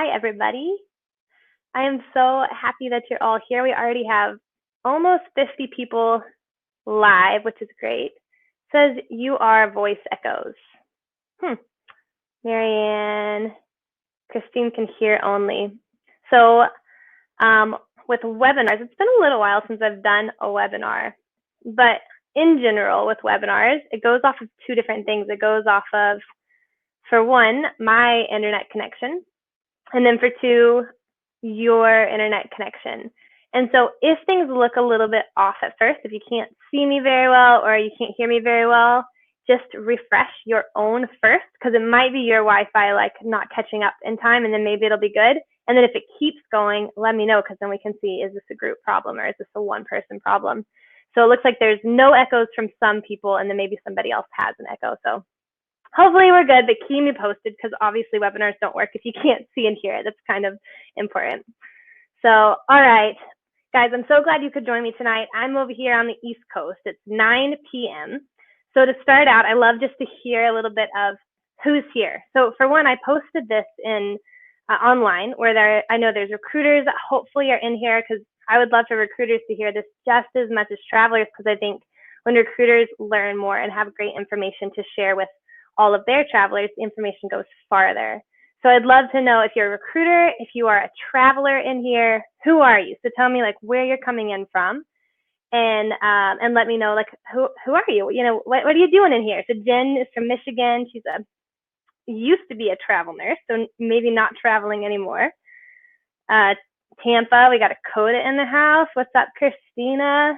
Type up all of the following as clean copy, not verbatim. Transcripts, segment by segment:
Hi, everybody. I am so happy that you're all here. We already have almost 50 people live, which is great. It says you are voice echoes. Marianne, Christine can hear only. So with webinars, it's been a little while since I've done a webinar, but in general with webinars, it goes off of two different things. It goes off of, for one, my internet connection, and then for two, your internet connection. And so if things look a little bit off at first, if you can't see me very well or you can't hear me very well, just refresh your own first, because it might be your Wi-Fi like not catching up in time, and then maybe it'll be good. And then if it keeps going, let me know, because then we can see, is this a group problem or is this a one-person problem? So it looks like there's no echoes from some people, and then maybe somebody else has an echo. So hopefully we're good, but keep me posted, because obviously webinars don't work if you can't see and hear. That's kind of important. So, all right, guys, I'm so glad you could join me tonight. I'm over here on the East Coast. It's 9 p.m. So to start out, I love just to hear a little bit of who's here. So for one, I posted this in online, where I know there's recruiters that hopefully are in here, because I would love for recruiters to hear this just as much as travelers, because I think when recruiters learn more and have great information to share with all of their travelers, the information goes farther. So I'd love to know if you're a recruiter, if you are a traveler in here, who are you? So tell me like where you're coming in from, and let me know like who are you? You know, what are you doing in here? So Jen is from Michigan. She's used to be a travel nurse, so maybe not traveling anymore. Tampa, we got a Coda in the house. What's up, Christina?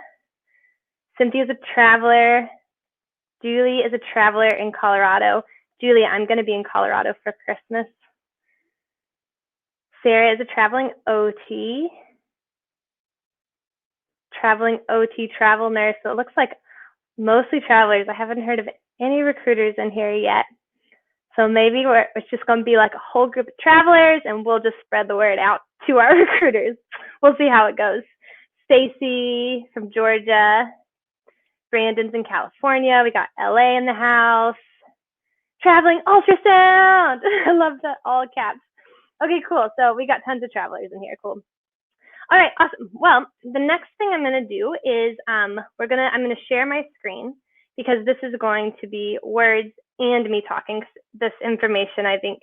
Cynthia's a traveler. Julie is a traveler in Colorado. Julie, I'm going to be in Colorado for Christmas. Sarah is a traveling OT. Travel nurse. So it looks like mostly travelers. I haven't heard of any recruiters in here yet. So maybe it's just going to be like a whole group of travelers, and we'll just spread the word out to our recruiters. We'll see how it goes. Stacy from Georgia. Brandon's in California. We got LA in the house. Traveling ultrasound. I love that, all caps. Okay, cool. So we got tons of travelers in here. Cool. All right, awesome. Well, the next thing I'm going to do is I'm going to share my screen, because this is going to be words and me talking. This information, I think,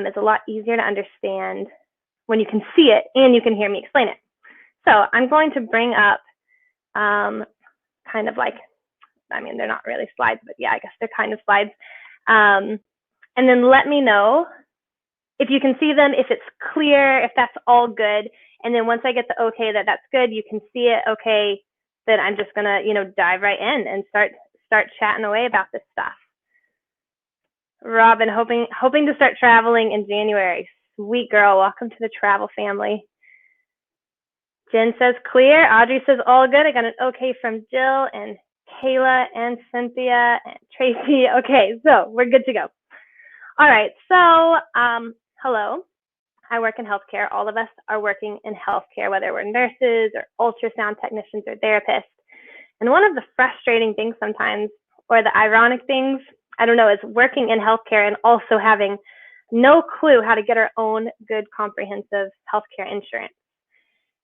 is a lot easier to understand when you can see it and you can hear me explain it. So I'm going to bring up kind of like, I mean, they're not really slides, but yeah, I guess they're kind of slides. And then let me know if you can see them, if it's clear, if that's all good. And then once I get the okay that that's good, you can see it, okay, then I'm just gonna, dive right in and start chatting away about this stuff. Robin, hoping to start traveling in January. Sweet girl, welcome to the travel family. Jen says clear. Audrey says all good. I got an okay from Jill and Kayla and Cynthia and Tracy. Okay, so we're good to go. All right, so hello. I work in healthcare. All of us are working in healthcare, whether we're nurses or ultrasound technicians or therapists. And one of the frustrating things sometimes, or the ironic things, I don't know, is working in healthcare and also having no clue how to get our own good comprehensive healthcare insurance.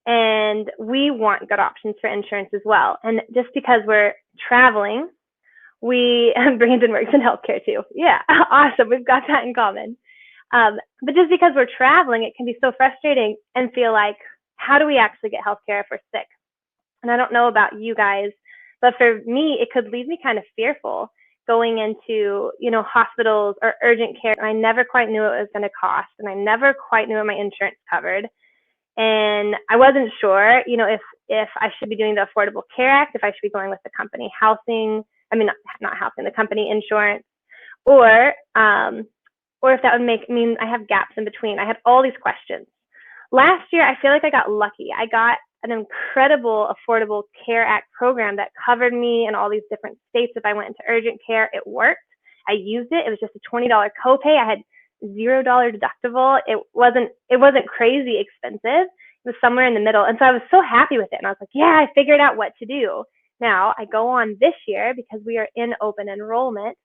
And we want good options for insurance as well. And just because we're traveling, Brandon works in healthcare too. Yeah, awesome. We've got that in common. But just because we're traveling, it can be so frustrating and feel like, how do we actually get healthcare if we're sick? And I don't know about you guys, but for me, it could leave me kind of fearful going into, hospitals or urgent care. And I never quite knew what it was going to cost. And I never quite knew what my insurance covered. And I wasn't sure, if I should be doing the Affordable Care Act, if I should be going with the company housing, not housing, the company insurance, or if that would mean I have gaps in between. I had all these questions. Last year, I feel like I got lucky. I got an incredible Affordable Care Act program that covered me in all these different states. If I went into urgent care, it worked. I used it. It was just a $20 copay. I had $0 deductible. It wasn't crazy expensive. It was somewhere in the middle. And so I was so happy with it. And I was like, yeah, I figured out what to do. Now I go on this year because we are in open enrollment,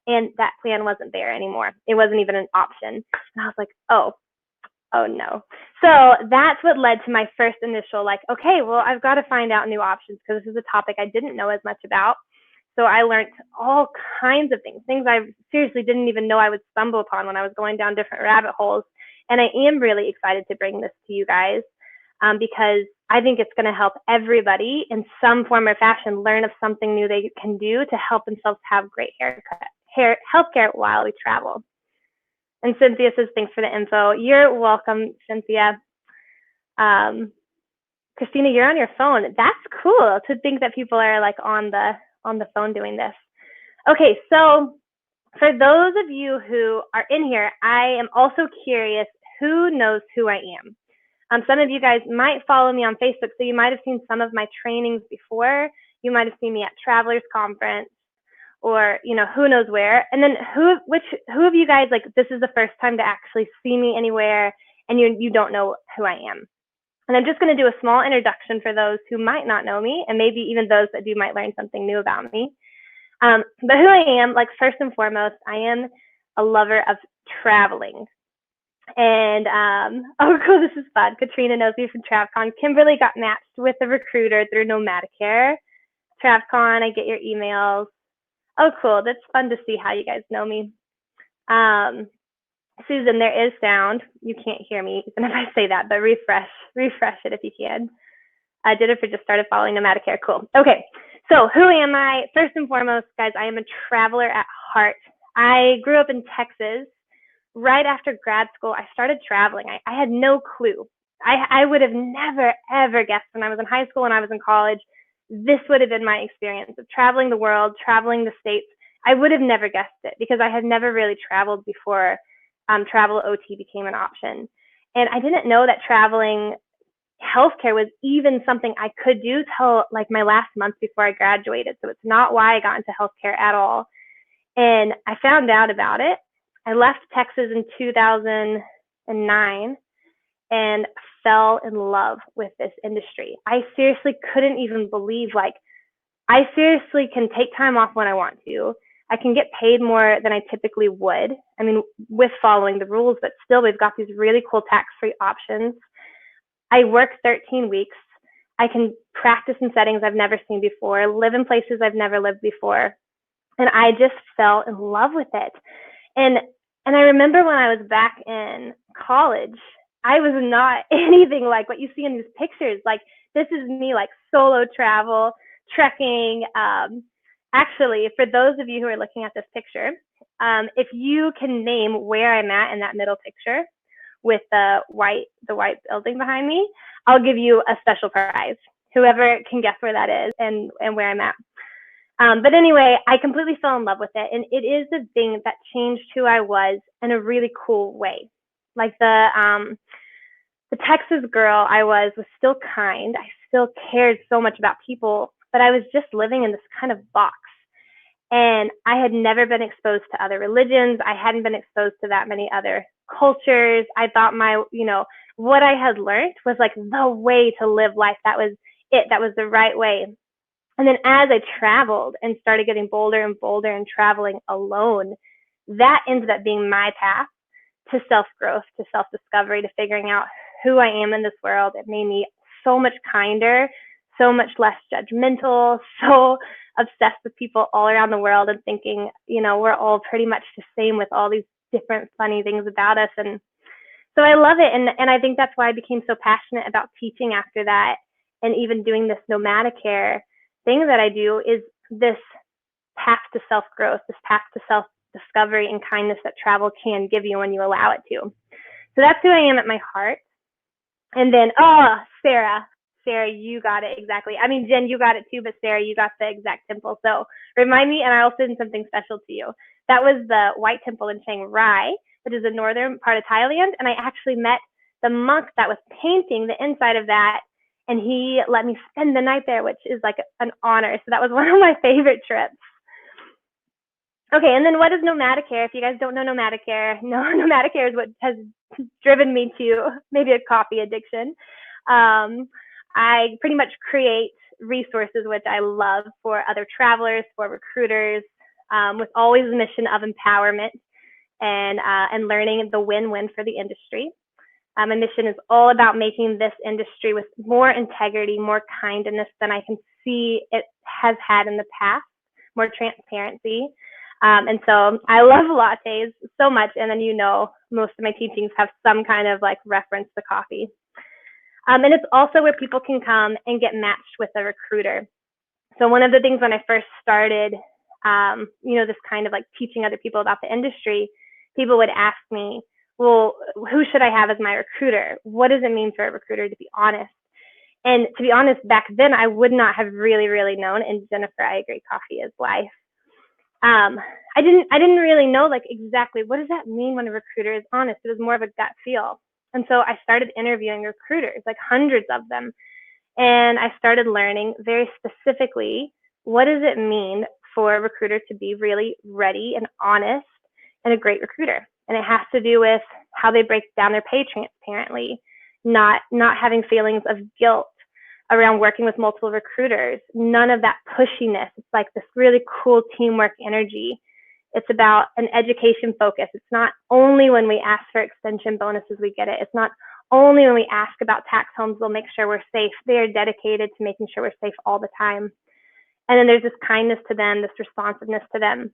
and that plan wasn't there anymore. It wasn't even an option. And I was like, oh, Oh no. So that's what led to my first initial, like, okay, well, I've got to find out new options because this is a topic I didn't know as much about. So I learned all kinds of things I seriously didn't even know I would stumble upon when I was going down different rabbit holes. And I am really excited to bring this to you guys because I think it's going to help everybody in some form or fashion learn of something new they can do to help themselves have great healthcare while we travel. And Cynthia says, thanks for the info. You're welcome, Cynthia. Christina, you're on your phone. That's cool to think that people are like on the phone doing this. Okay, so for those of you who are in here, I am also curious who knows who I am. Some of you guys might follow me on Facebook, so you might have seen some of my trainings before. You might have seen me at Travelers Conference, or who knows where. And then who of you guys, like, this is the first time to actually see me anywhere, and you don't know who I am. And I'm just going to do a small introduction for those who might not know me, and maybe even those that do might learn something new about me. But who I am, like, first and foremost, I am a lover of traveling. And oh, cool, this is fun. Katrina knows me from TravCon. Kimberly got matched with a recruiter through Nomadicare. TravCon, I get your emails. Oh, cool. That's fun to see how you guys know me. Susan, there is sound. You can't hear me even if I say that, but refresh it if you can. Jennifer just started following Nomadicare. Cool. Okay, so who am I? First and foremost, guys, I am a traveler at heart. I grew up in Texas. Right after grad school, I started traveling. I had no clue. I would have never, ever guessed when I was in high school and I was in college, this would have been my experience of traveling the world, traveling the States. I would have never guessed it because I had never really traveled before travel OT became an option. And I didn't know that traveling healthcare was even something I could do till like my last month before I graduated. So it's not why I got into healthcare at all. And I found out about it. I left Texas in 2009 and fell in love with this industry. I seriously couldn't even believe, like, I seriously can take time off when I want to. I can get paid more than I typically would. I mean, with following the rules, but still we've got these really cool tax-free options. I work 13 weeks. I can practice in settings I've never seen before, live in places I've never lived before. And I just fell in love with it. And I remember when I was back in college, I was not anything like what you see in these pictures. Like, this is me, like, solo travel, trekking. Actually, for those of you who are looking at this picture, if you can name where I'm at in that middle picture with the white building behind me, I'll give you a special prize. Whoever can guess where that is and where I'm at. But anyway, I completely fell in love with it. And it is the thing that changed who I was in a really cool way. Like the Texas girl I was still kind. I still cared so much about people, but I was just living in this kind of box. And I had never been exposed to other religions. I hadn't been exposed to that many other cultures. I thought what I had learned was like the way to live life. That was it. That was the right way. And then as I traveled and started getting bolder and bolder and traveling alone, that ended up being my path to self-growth, to self-discovery, to figuring out who I am in this world. It made me so much kinder, so much less judgmental, so obsessed with people all around the world and thinking, we're all pretty much the same with all these different funny things about us. And so I love it. And I think that's why I became so passionate about teaching after that. And even doing this Nomadicare thing that I do is this path to self-growth, this path to self-discovery and kindness that travel can give you when you allow it to. So that's who I am at my heart. And then, Sarah, you got it exactly. I mean, Jen, you got it too, but Sarah, you got the exact temple. So remind me and I'll send something special to you. That was the White Temple in Chiang Rai, which is the northern part of Thailand. And I actually met the monk that was painting the inside of that. And he let me spend the night there, which is like an honor. So that was one of my favorite trips. Okay, and then what is Nomadicare? If you guys don't know Nomadicare, Nomadicare is what has driven me to maybe a coffee addiction. I pretty much create resources, which I love, for other travelers, for recruiters, with always the mission of empowerment and learning the win-win for the industry. My mission is all about making this industry with more integrity, more kindness than I can see it has had in the past, more transparency. And so I love lattes so much. And then, most of my teachings have some kind of like reference to coffee. And it's also where people can come and get matched with a recruiter. So one of the things when I first started, this kind of like teaching other people about the industry, people would ask me, well, who should I have as my recruiter? What does it mean for a recruiter to be honest? And to be honest, back then I would not have really, really known. And Jennifer, I agree, coffee is life. I didn't really know like exactly what does that mean when a recruiter is honest. It was more of a gut feel. And so I started interviewing recruiters, like hundreds of them. And I started learning very specifically, what does it mean for a recruiter to be really ready and honest and a great recruiter? And it has to do with how they break down their pay transparently, not having feelings of guilt around working with multiple recruiters, none of that pushiness. It's like this really cool teamwork energy. It's about an education focus. It's not only when we ask for extension bonuses we get it. It's not only when we ask about tax homes we'll make sure we're safe. They are dedicated to making sure we're safe all the time. And then there's this kindness to them, this responsiveness to them.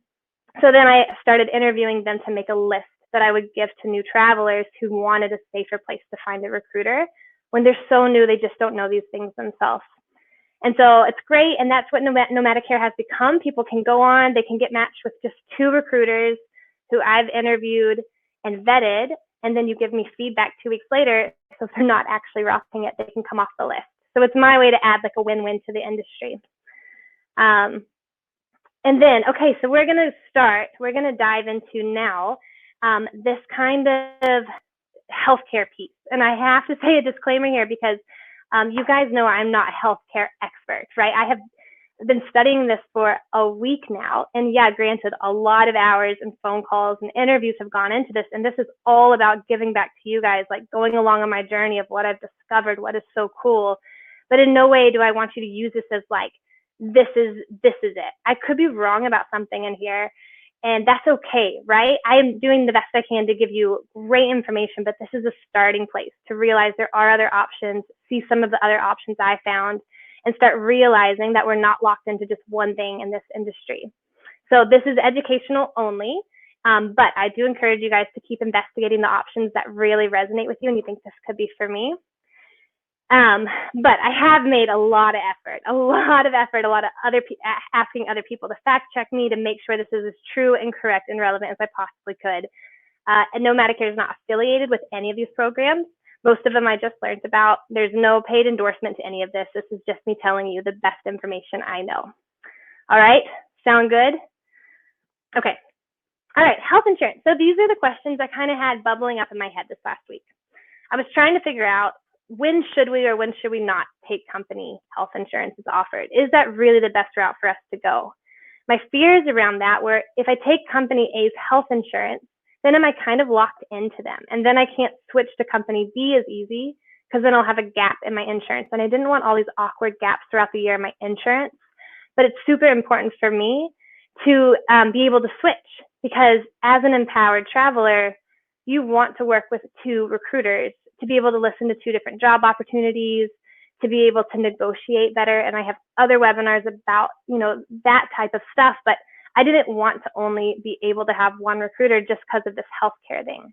So then I started interviewing them to make a list that I would give to new travelers who wanted a safer place to find a recruiter. When they're so new, they just don't know these things themselves. And so it's great. And that's what Nomadicare has become. People can go on, they can get matched with just 2 recruiters who I've interviewed and vetted. And then you give me feedback 2 weeks later. So if they're not actually rocking it, they can come off the list. So it's my way to add like a win-win to the industry. And then, okay, so we're going to dive into now this kind of healthcare piece. And I have to say a disclaimer here because you guys know I'm not a healthcare expert, right? I have been studying this for a week now. And yeah, granted, a lot of hours and phone calls and interviews have gone into this. And this is all about giving back to you guys, like going along on my journey of what I've discovered, what is so cool. But in no way do I want you to use this as like, this is it. I could be wrong about something in here. And that's okay, right? I am doing the best I can to give you great information, but this is a starting place to realize there are other options, see some of the other options I found, and start realizing that we're not locked into just one thing in this industry. So this is educational only, but I do encourage you guys to keep investigating the options that really resonate with you and you think this could be for me. But I have made a lot of effort, asking other people to fact check me to make sure this is as true and correct and relevant as I possibly could. And Nomadicare is not affiliated with any of these programs. Most of them I just learned about. There's no paid endorsement to any of this. This is just me telling you the best information I know. All right, sound good? Okay. All right, health insurance. So these are the questions I kind of had bubbling up in my head this last week. I was trying to figure out, when should we or when should we not take company health insurance as offered? Is that really the best route for us to go? My fears around that were, if I take company A's health insurance, then am I kind of locked into them? And then I can't switch to company B as easy because then I'll have a gap in my insurance. And I didn't want all these awkward gaps throughout the year in my insurance. But it's super important for me to be able to switch, because as an empowered traveler, you want to work with 2 recruiters to be able to listen to 2 different job opportunities, to be able to negotiate better. And I have other webinars about, that type of stuff, but I didn't want to only be able to have one recruiter just because of this healthcare thing.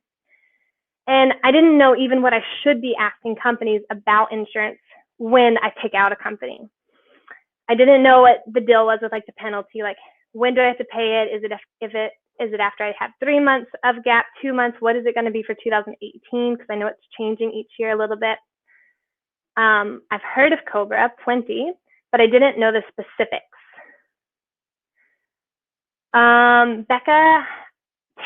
And I didn't know even what I should be asking companies about insurance when I take out a company. I didn't know what the deal was with like the penalty, like when do I have to pay it? Is it after I have 3 months of gap, 2 months? What is it going to be for 2018? Because I know it's changing each year a little bit. I've heard of Cobra plenty, but I didn't know the specifics. Becca,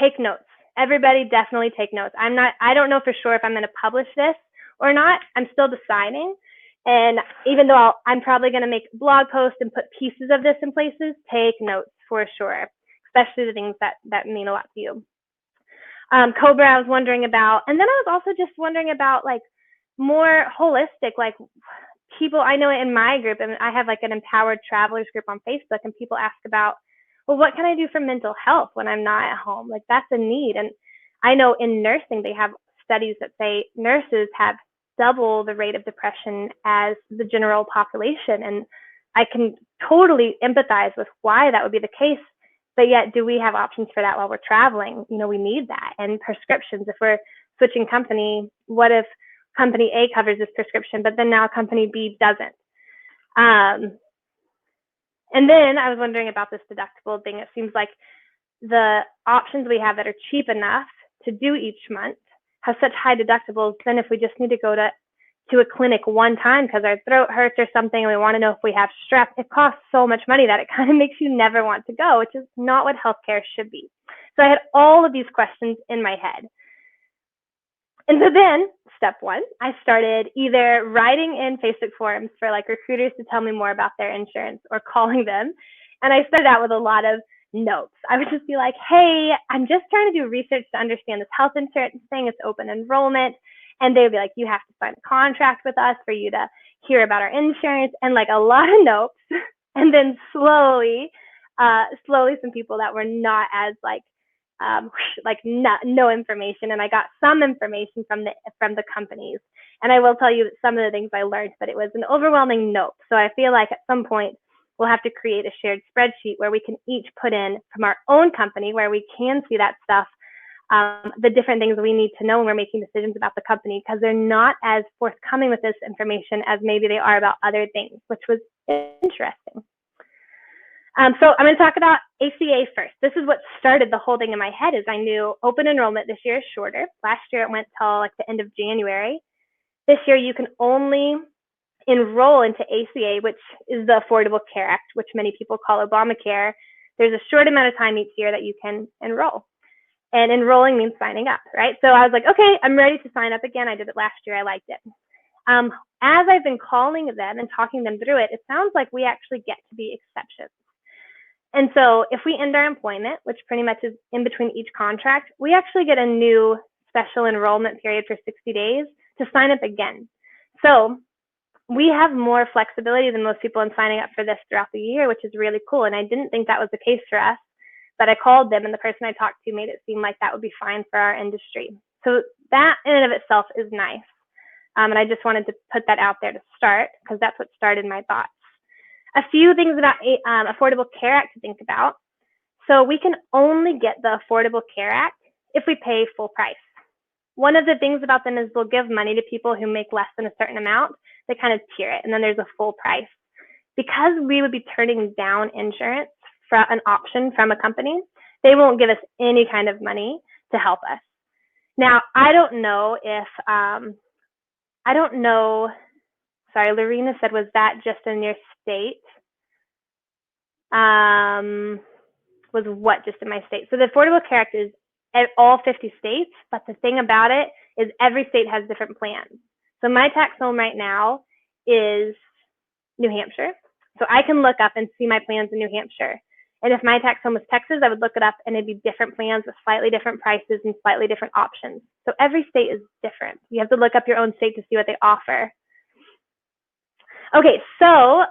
take notes. Everybody definitely take notes. I don't know for sure if I'm going to publish this or not. I'm still deciding. And even though I'm probably going to make blog posts and put pieces of this in places, take notes for sure, especially the things that mean a lot to you. Cobra, I was wondering about, and then I was also just wondering about like more holistic, like people I know in my group, and I have like an empowered travelers group on Facebook, and people ask about, well, what can I do for mental health when I'm not at home? Like that's a need. And I know in nursing, they have studies that say nurses have double the rate of depression as the general population. And I can totally empathize with why that would be the case. But yet, do we have options for that while we're traveling? We need that. And prescriptions, if we're switching company, what if company A covers this prescription, but then now company B doesn't? And then I was wondering about this deductible thing. It seems like the options we have that are cheap enough to do each month have such high deductibles. Then if we just need to go to a clinic one time because our throat hurts or something and we want to know if we have strep, it costs so much money that it kind of makes you never want to go, which is not what healthcare should be. So I had all of these questions in my head. And so then, step one, I started either writing in Facebook forums for like recruiters to tell me more about their insurance or calling them. And I started out with a lot of notes. I would just be like, hey, I'm just trying to do research to understand this health insurance thing. It's open enrollment. And they would be like, you have to sign a contract with us for you to hear about our insurance, and like a lot of notes. And then slowly some people that were not as no information, and I got some information from the companies. And I will tell you some of the things I learned, but it was an overwhelming note. So I feel like at some point we'll have to create a shared spreadsheet where we can each put in from our own company, where we can see that stuff, the different things we need to know when we're making decisions about the company, because they're not as forthcoming with this information as maybe they are about other things, which was interesting. So I'm going to talk about ACA first. This is what started the whole thing in my head. Is I knew open enrollment this year is shorter. Last year it went till like the end of January. This year you can only enroll into ACA, which is the Affordable Care Act, which many people call Obamacare. There's a short amount of time each year that you can enroll. And enrolling means signing up, right? So I was like, okay, I'm ready to sign up again. I did it last year. I liked it. As I've been calling them and talking them through it, it sounds like we actually get to be exceptions. And so if we end our employment, which pretty much is in between each contract, we actually get a new special enrollment period for 60 days to sign up again. So we have more flexibility than most people in signing up for this throughout the year, which is really cool. And I didn't think that was the case for us, but I called them, and the person I talked to made it seem like that would be fine for our industry. So that in and of itself is nice. And I just wanted to put that out there to start, because that's what started my thoughts. A few things about Affordable Care Act to think about. So we can only get the Affordable Care Act if we pay full price. One of the things about them is they'll give money to people who make less than a certain amount. They kind of tier it, and then there's a full price. Because we would be turning down insurance for an option from a company, they won't give us any kind of money to help us. Now, I don't know if, sorry, Lorena said, was that just in your state? Was what just in my state? So the Affordable Care Act is at all 50 states, but the thing about it is every state has different plans. So my tax home right now is New Hampshire. So I can look up and see my plans in New Hampshire. And if my tax home was Texas, I would look it up, and it'd be different plans with slightly different prices and slightly different options. So every state is different. You have to look up your own state to see what they offer. Okay, so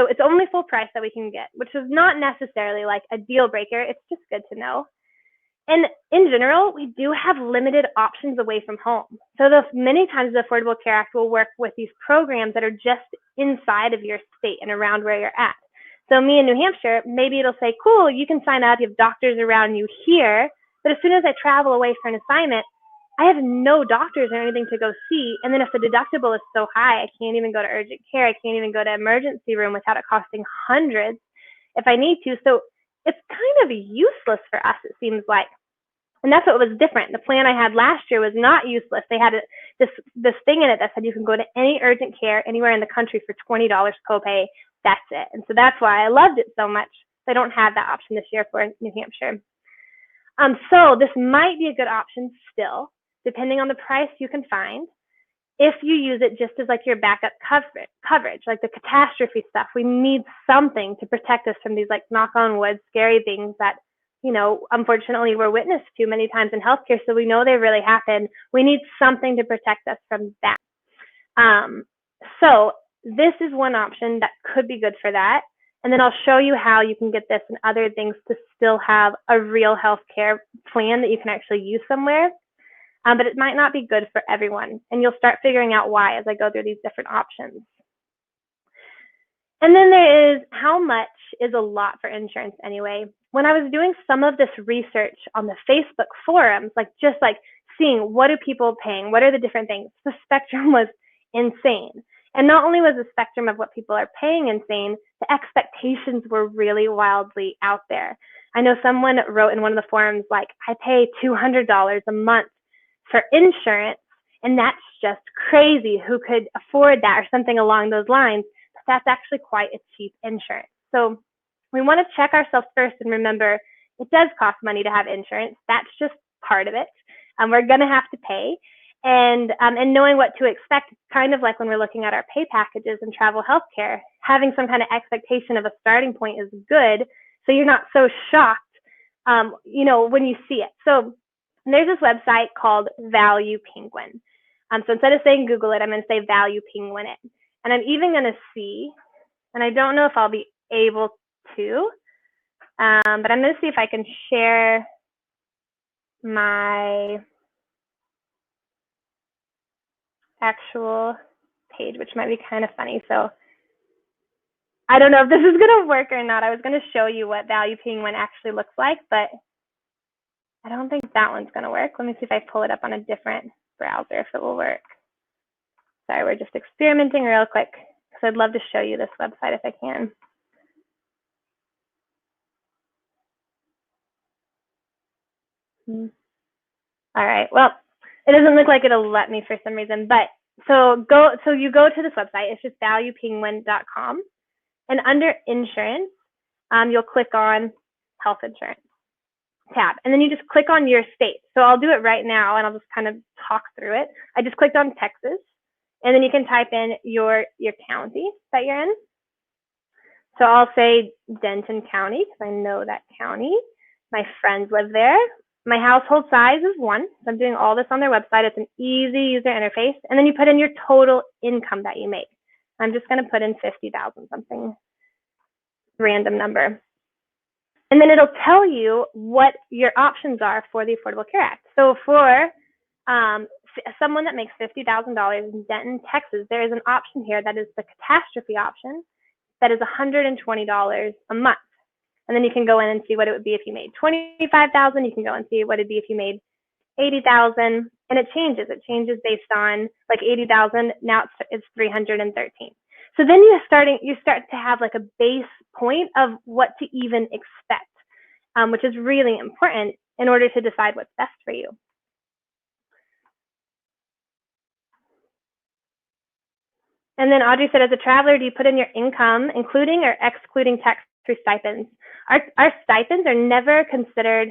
it's only full price that we can get, which is not necessarily like a deal breaker. It's just good to know. And in general, we do have limited options away from home. So many times the Affordable Care Act will work with these programs that are just inside of your state and around where you're at. So me in New Hampshire, maybe it'll say, cool, you can sign up, you have doctors around you here, but as soon as I travel away for an assignment, I have no doctors or anything to go see. And then if the deductible is so high, I can't even go to urgent care, I can't even go to emergency room without it costing hundreds if I need to. So it's kind of useless for us, it seems like. And that's what was different. The plan I had last year was not useless. They had this thing in it that said you can go to any urgent care anywhere in the country for $20 copay. That's it. And so that's why I loved it so much. They don't have that option this year for New Hampshire. So this might be a good option still, depending on the price you can find. If you use it just as like your backup coverage, like the catastrophe stuff, we need something to protect us from these, like, knock on wood, scary things that, unfortunately we're witness to many times in healthcare. So we know they really happen. We need something to protect us from that. So this is one option that could be good for that. And then I'll show you how you can get this and other things to still have a real healthcare plan that you can actually use somewhere. but it might not be good for everyone. And you'll start figuring out why as I go through these different options. And then there is how much is a lot for insurance anyway. When I was doing some of this research on the Facebook forums, just seeing what are people paying, what are the different things, the spectrum was insane. And not only was the spectrum of what people are paying insane, the expectations were really wildly out there. I know someone wrote in one of the forums, I pay $200 a month for insurance, and that's just crazy. Who could afford that, or something along those lines? But that's actually quite a cheap insurance. So we want to check ourselves first and remember it does cost money to have insurance. That's just part of it. We're going to have to pay. And knowing what to expect, kind of like when we're looking at our pay packages and travel healthcare, having some kind of expectation of a starting point is good, so you're not so shocked, when you see it. So there's this website called Value Penguin. So instead of saying Google it, I'm going to say Value Penguin it. And I'm even going to see, and I don't know if I'll be able to, but I'm going to see if I can share my actual page, which might be kind of funny. So I don't know if this is going to work or not. I was going to show you what Value Penguin actually looks like, but I don't think that one's going to work. Let me see if I pull it up on a different browser if it will work. Sorry, we're just experimenting real quick because I'd love to show you this website if I can. All right, well, it doesn't look like it'll let me for some reason, but so you go to this website. It's just valuepenguin.com, and under insurance, you'll click on health insurance tab, and then you just click on your state. So I'll do it right now, and I'll just kind of talk through it. I just clicked on Texas, and then you can type in your county that you're in. So I'll say Denton County because I know that county. My friends live there. My household size is 1. So I'm doing all this on their website. It's an easy user interface. And then you put in your total income that you make. I'm just going to put in 50,000, something random number. And then it'll tell you what your options are for the Affordable Care Act. So for someone that makes $50,000 in Denton, Texas, there is an option here that is the catastrophe option that is $120 a month. And then you can go in and see what it would be if you made $25,000. You can go and see what it'd be if you made $80,000, and it changes. It changes based on $80,000. Now it's $313. So then you start to have a base point of what to even expect, which is really important in order to decide what's best for you. And then Audrey said, as a traveler, do you put in your income, including or excluding tax-free stipends? Our stipends are never considered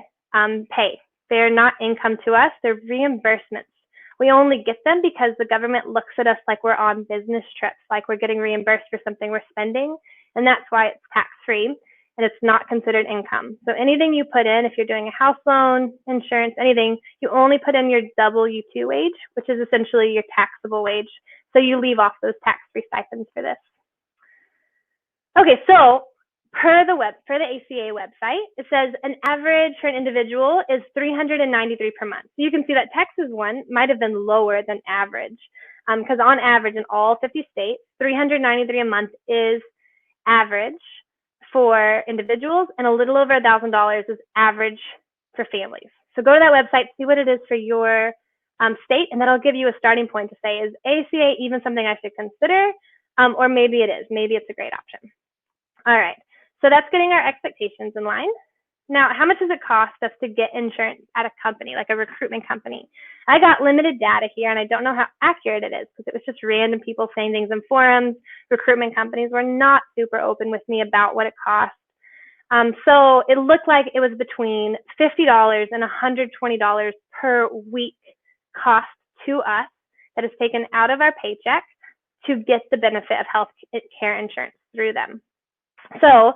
pay. They're not income to us. They're reimbursements. We only get them because the government looks at us like we're on business trips, like we're getting reimbursed for something we're spending. And that's why it's tax-free, and it's not considered income. So anything you put in, if you're doing a house loan, insurance, anything, you only put in your W-2 wage, which is essentially your taxable wage. So you leave off those tax-free stipends for this. Okay, so per the ACA website, it says an average for an individual is $393 per month. So you can see that Texas one might have been lower than average, because on average in all 50 states, $393 a month is average for individuals, and a little over $1,000 is average for families. So go to that website, see what it is for your state, and that'll give you a starting point to say, is ACA even something I should consider? Or maybe it is. Maybe it's a great option. All right. So that's getting our expectations in line. Now, how much does it cost us to get insurance at a company, like a recruitment company? I got limited data here, and I don't know how accurate it is because it was just random people saying things in forums. Recruitment companies were not super open with me about what it cost. So it looked like it was between $50 and $120 per week cost to us that is taken out of our paycheck to get the benefit of health care insurance through them. So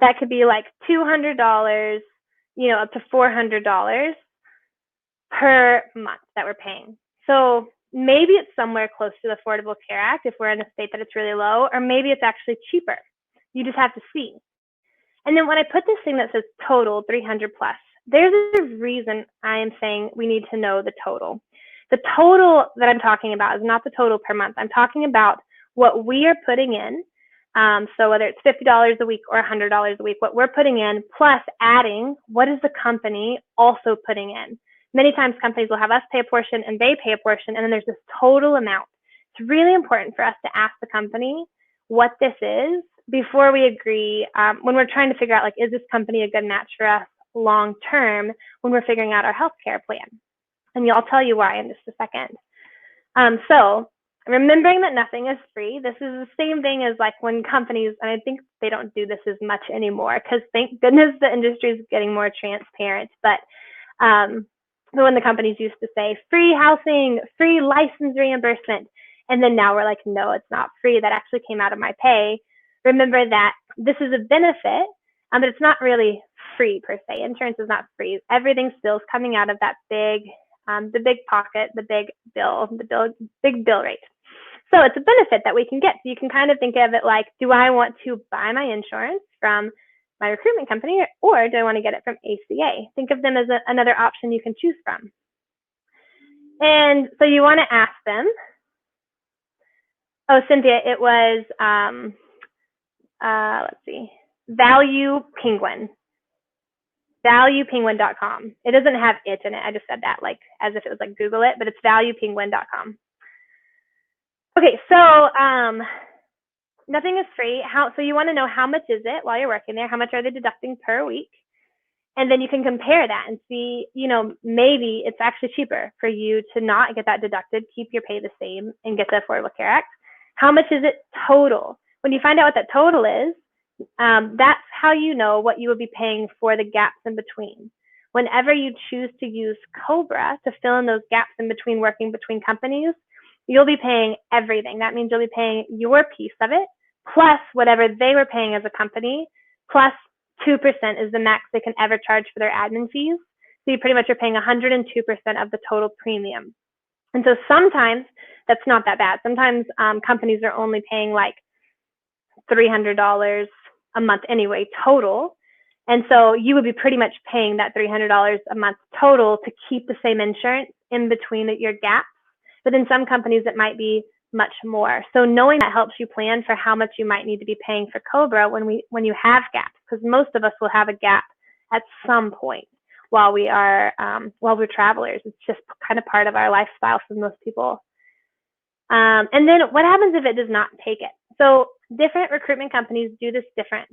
that could be like $200, up to $400 per month that we're paying. So maybe it's somewhere close to the Affordable Care Act if we're in a state that it's really low, or maybe it's actually cheaper. You just have to see. And then when I put this thing that says total 300 plus, there's a reason I am saying we need to know the total. The total that I'm talking about is not the total per month. I'm talking about what we are putting in. So whether it's $50 a week or $100 a week, what we're putting in plus adding what is the company also putting in. Many times companies will have us pay a portion and they pay a portion, and then there's this total amount. It's really important for us to ask the company what this is before we agree, when we're trying to figure out, like, is this company a good match for us long term when we're figuring out our healthcare plan. And I'll tell you why in just a second. So remembering that nothing is free. This is the same thing as like when companies, and I think they don't do this as much anymore because thank goodness the industry is getting more transparent. But when the companies used to say free housing, free license reimbursement, and then now we're like, no, it's not free. That actually came out of my pay. Remember that this is a benefit, but it's not really free per se. Insurance is not free. Everything still is coming out of that big, the big pocket, the big bill rate. So it's a benefit that we can get. So you can kind of think of it like, do I want to buy my insurance from my recruitment company, or do I want to get it from ACA? Think of them as another option you can choose from. And so you want to ask them. Oh, Cynthia, it was, let's see, valuepenguin.com. It doesn't have it in it. I just said that like as if it was like Google it, but it's valuepenguin.com. Okay, so nothing is free. So you want to know how much is it while you're working there? How much are they deducting per week? And then you can compare that and see, maybe it's actually cheaper for you to not get that deducted, keep your pay the same, and get the Affordable Care Act. How much is it total? When you find out what that total is, that's how you know what you will be paying for the gaps in between. Whenever you choose to use Cobra to fill in those gaps in between working between companies, you'll be paying everything. That means you'll be paying your piece of it, plus whatever they were paying as a company, plus 2% is the max they can ever charge for their admin fees. So you pretty much are paying 102% of the total premium. And so sometimes that's not that bad. Sometimes companies are only paying like $300 a month anyway, total. And so you would be pretty much paying that $300 a month total to keep the same insurance in between your gaps. But in some companies, it might be much more. So knowing that helps you plan for how much you might need to be paying for Cobra when you have gaps, because most of us will have a gap at some point while we're travelers. It's just kind of part of our lifestyle for most people. And then what happens if it does not take it? So different recruitment companies do this different.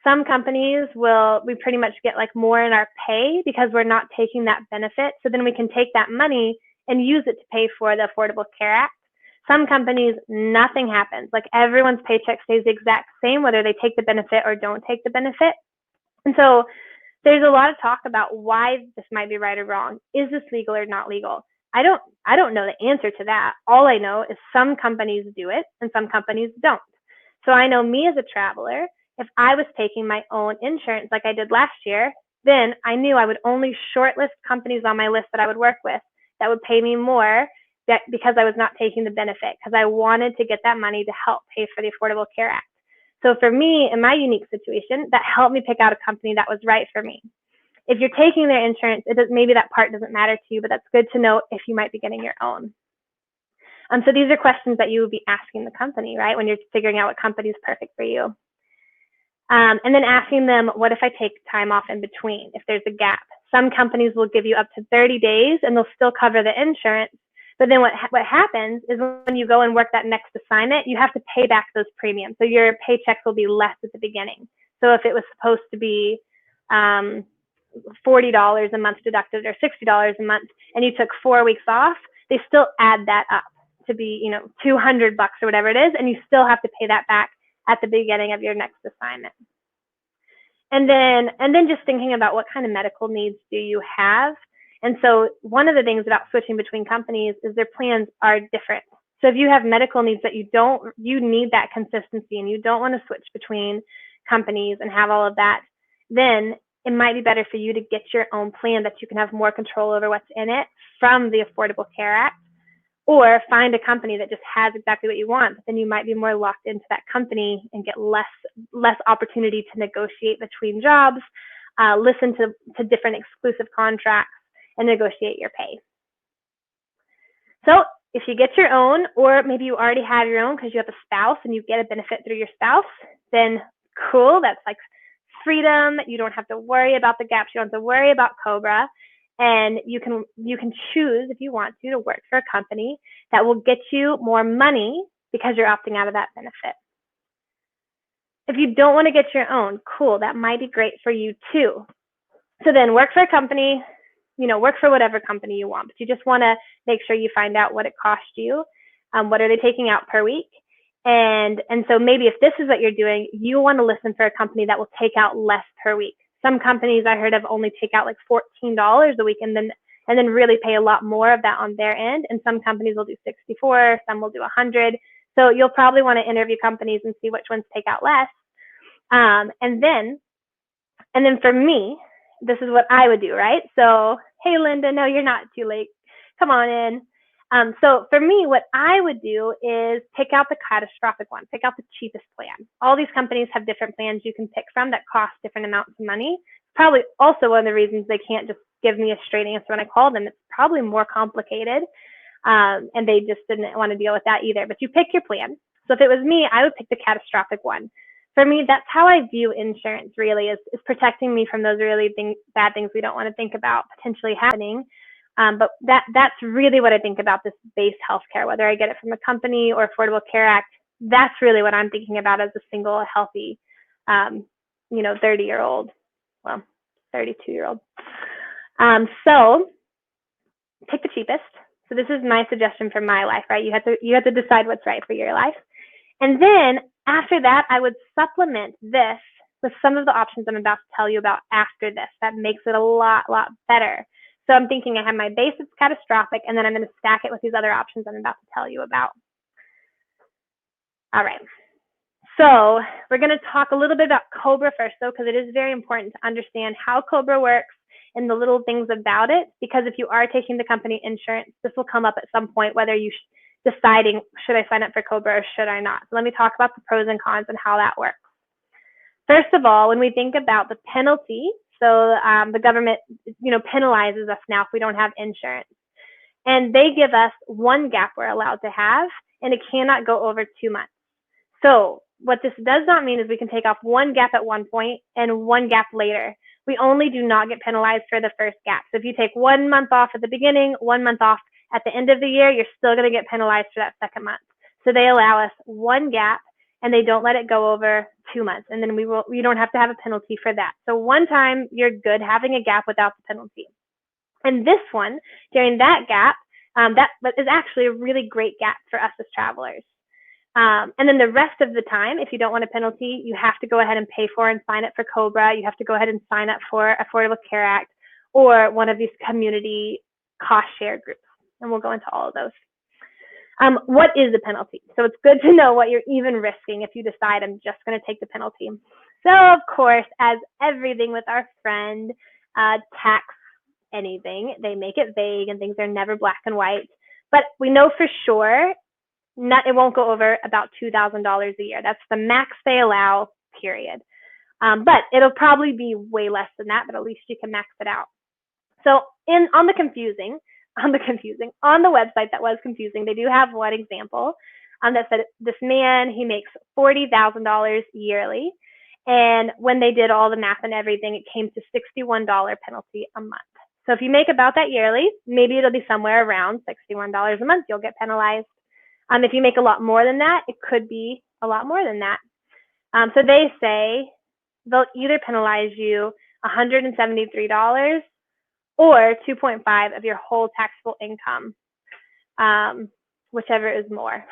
Some companies we pretty much get like more in our pay because we're not taking that benefit. So then we can take that money and use it to pay for the Affordable Care Act. Some companies, nothing happens. Like everyone's paycheck stays the exact same, whether they take the benefit or don't take the benefit. And so there's a lot of talk about why this might be right or wrong. Is this legal or not legal? I don't know the answer to that. All I know is some companies do it and some companies don't. So I know me as a traveler, if I was taking my own insurance like I did last year, then I knew I would only shortlist companies on my list that I would work with that would pay me more because I was not taking the benefit, because I wanted to get that money to help pay for the Affordable Care Act. So for me, in my unique situation, that helped me pick out a company that was right for me. If you're taking their insurance, maybe that part doesn't matter to you, but that's good to know if you might be getting your own. So these are questions that you would be asking the company, right, when you're figuring out what company is perfect for you. And then asking them, what if I take time off in between, if there's a gap? Some companies will give you up to 30 days and they'll still cover the insurance. But then what happens is when you go and work that next assignment, you have to pay back those premiums. So your paychecks will be less at the beginning. So if it was supposed to be $40 a month deducted or $60 a month, and you took 4 weeks off, they still add that up to be, $200 or whatever it is, and you still have to pay that back at the beginning of your next assignment. And then just thinking about what kind of medical needs do you have. And so one of the things about switching between companies is their plans are different. So if you have medical needs that you need that consistency and you don't want to switch between companies and have all of that, then it might be better for you to get your own plan that you can have more control over what's in it from the Affordable Care Act, or find a company that just has exactly what you want. But then you might be more locked into that company and get less opportunity to negotiate between jobs, listen to different exclusive contracts, and negotiate your pay. So if you get your own, or maybe you already have your own because you have a spouse and you get a benefit through your spouse, then cool. That's like freedom. You don't have to worry about the gaps. You don't have to worry about Cobra. And you can choose, if you want to work for a company that will get you more money because you're opting out of that benefit. If you don't want to get your own, cool, that might be great for you too. So then work for a company, work for whatever company you want, but you just want to make sure you find out what it costs you, what are they taking out per week. And so maybe if this is what you're doing, you want to listen for a company that will take out less per week. Some companies I heard of only take out like $14 a week and then really pay a lot more of that on their end. And some companies will do 64, some will do 100. So you'll probably want to interview companies and see which ones take out less. And then for me, this is what I would do, right? So, hey, Linda, no, you're not too late. Come on in. So for me, what I would do is pick out the catastrophic one, pick out the cheapest plan. All these companies have different plans you can pick from that cost different amounts of money. Probably also one of the reasons they can't just give me a straight answer when I call them. It's probably more complicated. And they just didn't want to deal with that either. But you pick your plan. So if it was me, I would pick the catastrophic one. For me, that's how I view insurance really is protecting me from those really bad things we don't want to think about potentially happening. But that's really what I think about this base healthcare, whether I get it from a company or Affordable Care Act. That's really what I'm thinking about as a single, healthy, 30-year-old, well, 32-year-old. So pick the cheapest. So this is my suggestion for my life, right? You have to decide what's right for your life. And then after that, I would supplement this with some of the options I'm about to tell you about after this. That makes it a lot better. So I'm thinking I have my base that's catastrophic, and then I'm going to stack it with these other options I'm about to tell you about. All right. So we're going to talk a little bit about Cobra first, though, because it is very important to understand how Cobra works and the little things about it. Because if you are taking the company insurance, this will come up at some point, whether you deciding, should I sign up for Cobra or should I not? So let me talk about the pros and cons and how that works. First of all, when we think about the penalty, so the government, penalizes us now if we don't have insurance. And they give us one gap we're allowed to have, and it cannot go over 2 months. So what this does not mean is we can take off one gap at one point and one gap later. We only do not get penalized for the first gap. So if you take 1 month off at the beginning, 1 month off at the end of the year, you're still going to get penalized for that second month. So they allow us one gap, and they don't let it go over 2 months. And then we don't have to have a penalty for that. So one time you're good having a gap without the penalty. And this one, during that gap, that is actually a really great gap for us as travelers. And then the rest of the time, if you don't want a penalty, you have to go ahead and pay for and sign up for Cobra. You have to go ahead and sign up for Affordable Care Act or one of these community cost share groups. And we'll go into all of those. What is a penalty? So it's good to know what you're even risking if you decide I'm just going to take the penalty. So of course, as everything with our friend, tax anything, they make it vague and things are never black and white. But we know for sure it won't go over about $2,000 a year. That's the max they allow, period. But it'll probably be way less than that, but at least you can max it out. So on the website that was confusing, they do have one example that said this man, he makes $40,000 yearly. And when they did all the math and everything, it came to $61 penalty a month. So if you make about that yearly, maybe it'll be somewhere around $61 a month. You'll get penalized. If you make a lot more than that, it could be a lot more than that. So they say they'll either penalize you $173 or 2.5 of your whole taxable income, whichever is more.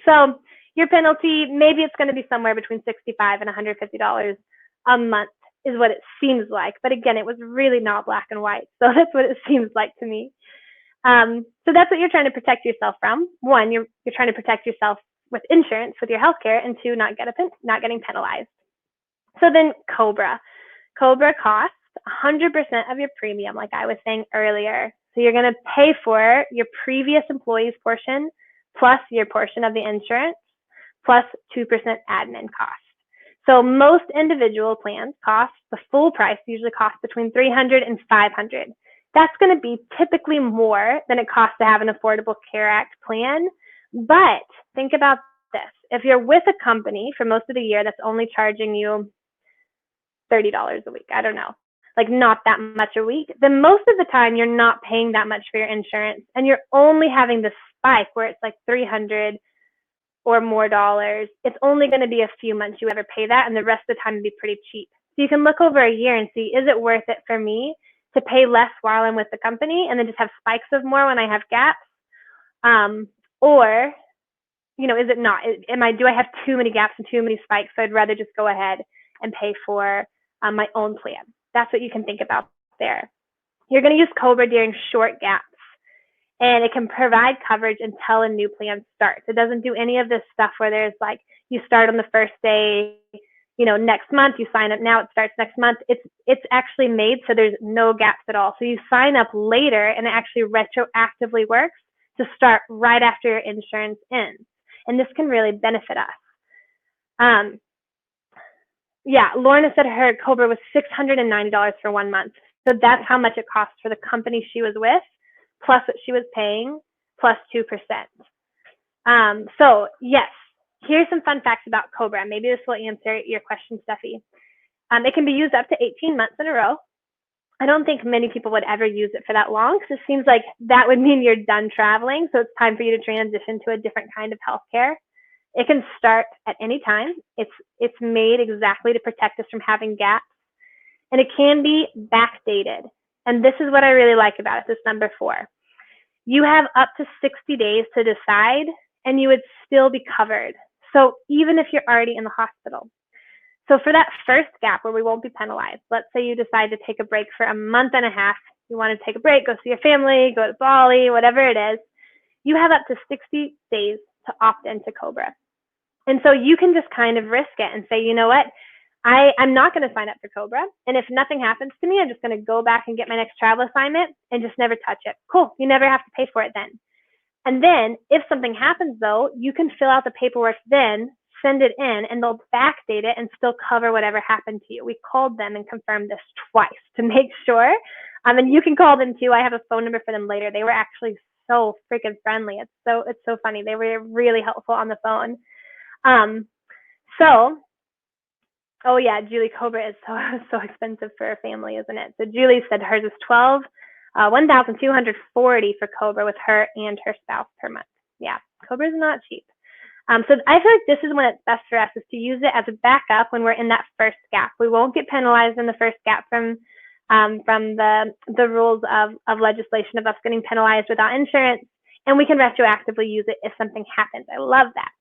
So your penalty, maybe it's going to be somewhere between $65 and $150 a month is what it seems like. But again, it was really not black and white. So that's what it seems like to me. So that's what you're trying to protect yourself from. One, you're trying to protect yourself with insurance, with your healthcare, and two, not getting penalized. So then Cobra costs 100% of your premium, like I was saying earlier. So you're going to pay for your previous employee's portion plus your portion of the insurance plus 2% admin cost. So most individual plans cost the full price, usually cost between $300 and $500. That's going to be typically more than it costs to have an Affordable Care Act plan. But think about this. If you're with a company for most of the year that's only charging you $30 a week, I don't know, like not that much a week, then most of the time you're not paying that much for your insurance, and you're only having the spike where it's like $300 or more dollars. It's only going to be a few months you ever pay that, and the rest of the time it'd be pretty cheap. So you can look over a year and see, is it worth it for me to pay less while I'm with the company and then just have spikes of more when I have gaps? Or, is it not? Do I have too many gaps and too many spikes? So I'd rather just go ahead and pay for my own plan. That's what you can think about there. You're going to use Cobra during short gaps, and it can provide coverage until a new plan starts. It doesn't do any of this stuff where there's like, you start on the first day, next month, you sign up now, it starts next month. It's actually made so there's no gaps at all. So you sign up later, and it actually retroactively works to start right after your insurance ends. And this can really benefit us. Lorna said her Cobra was $690 for 1 month. So that's how much it cost for the company she was with, plus what she was paying, plus 2%. So yes, here's some fun facts about Cobra. Maybe this will answer your question, Steffi. It can be used up to 18 months in a row. I don't think many people would ever use it for that long, because it seems like that would mean you're done traveling. So it's time for you to transition to a different kind of healthcare. It can start at any time. It's made exactly to protect us from having gaps. And it can be backdated. And this is what I really like about it, this number 4. You have up to 60 days to decide, and you would still be covered. So even if you're already in the hospital. So for that first gap where we won't be penalized, let's say you decide to take a break for a month and a half. You want to take a break, go see your family, go to Bali, whatever it is. You have up to 60 days to opt into Cobra. And so you can just kind of risk it and say, you know what, I'm not going to sign up for Cobra. And if nothing happens to me, I'm just going to go back and get my next travel assignment and just never touch it. Cool. You never have to pay for it then. And then if something happens, though, you can fill out the paperwork then, send it in, and they'll backdate it and still cover whatever happened to you. We called them and confirmed this twice to make sure. And you can call them too. I have a phone number for them later. They were actually so freaking friendly. It's so funny. They were really helpful on the phone. Oh yeah, Julie, Cobra is so expensive for a family, isn't it? So Julie said hers is $1,240 for Cobra with her and her spouse per month. Yeah, Cobra is not cheap. So I feel like this is when it's best for us, is to use it as a backup when we're in that first gap. We won't get penalized in the first gap from the rules of legislation of us getting penalized without insurance, and we can retroactively use it if something happens. I love that.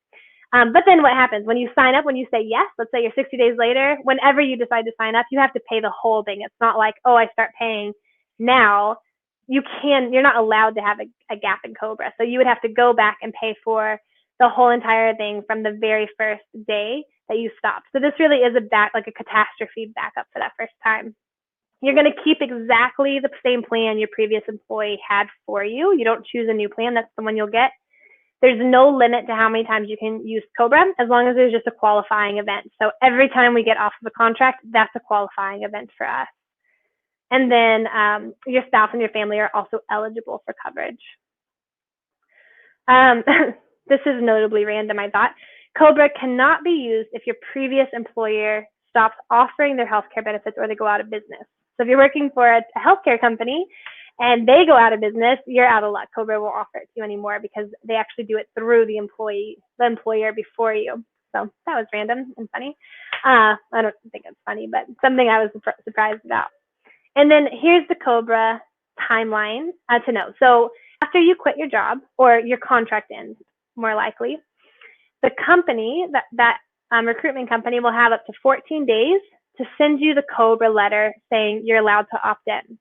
But then what happens when you sign up, when you say yes, let's say you're 60 days later, whenever you decide to sign up, you have to pay the whole thing. It's not like, oh, I start paying now. You're not allowed to have a gap in Cobra. So you would have to go back and pay for the whole entire thing from the very first day that you stopped. So this really is like a catastrophe backup for that first time. You're going to keep exactly the same plan your previous employee had for you. You don't choose a new plan. That's the one you'll get. There's no limit to how many times you can use Cobra, as long as there's just a qualifying event. So every time we get off of a contract, that's a qualifying event for us. And then your spouse and your family are also eligible for coverage. This is notably random, I thought. Cobra cannot be used if your previous employer stops offering their healthcare benefits or they go out of business. So if you're working for a healthcare company and they go out of business, you're out of luck. Cobra won't offer it to you anymore because they actually do it through the employer before you. So that was random and funny. I don't think it's funny, but something I was surprised about. And then here's the Cobra timeline to know. So after you quit your job, or your contract ends, more likely, the company, that recruitment company, will have up to 14 days to send you the Cobra letter saying you're allowed to opt in.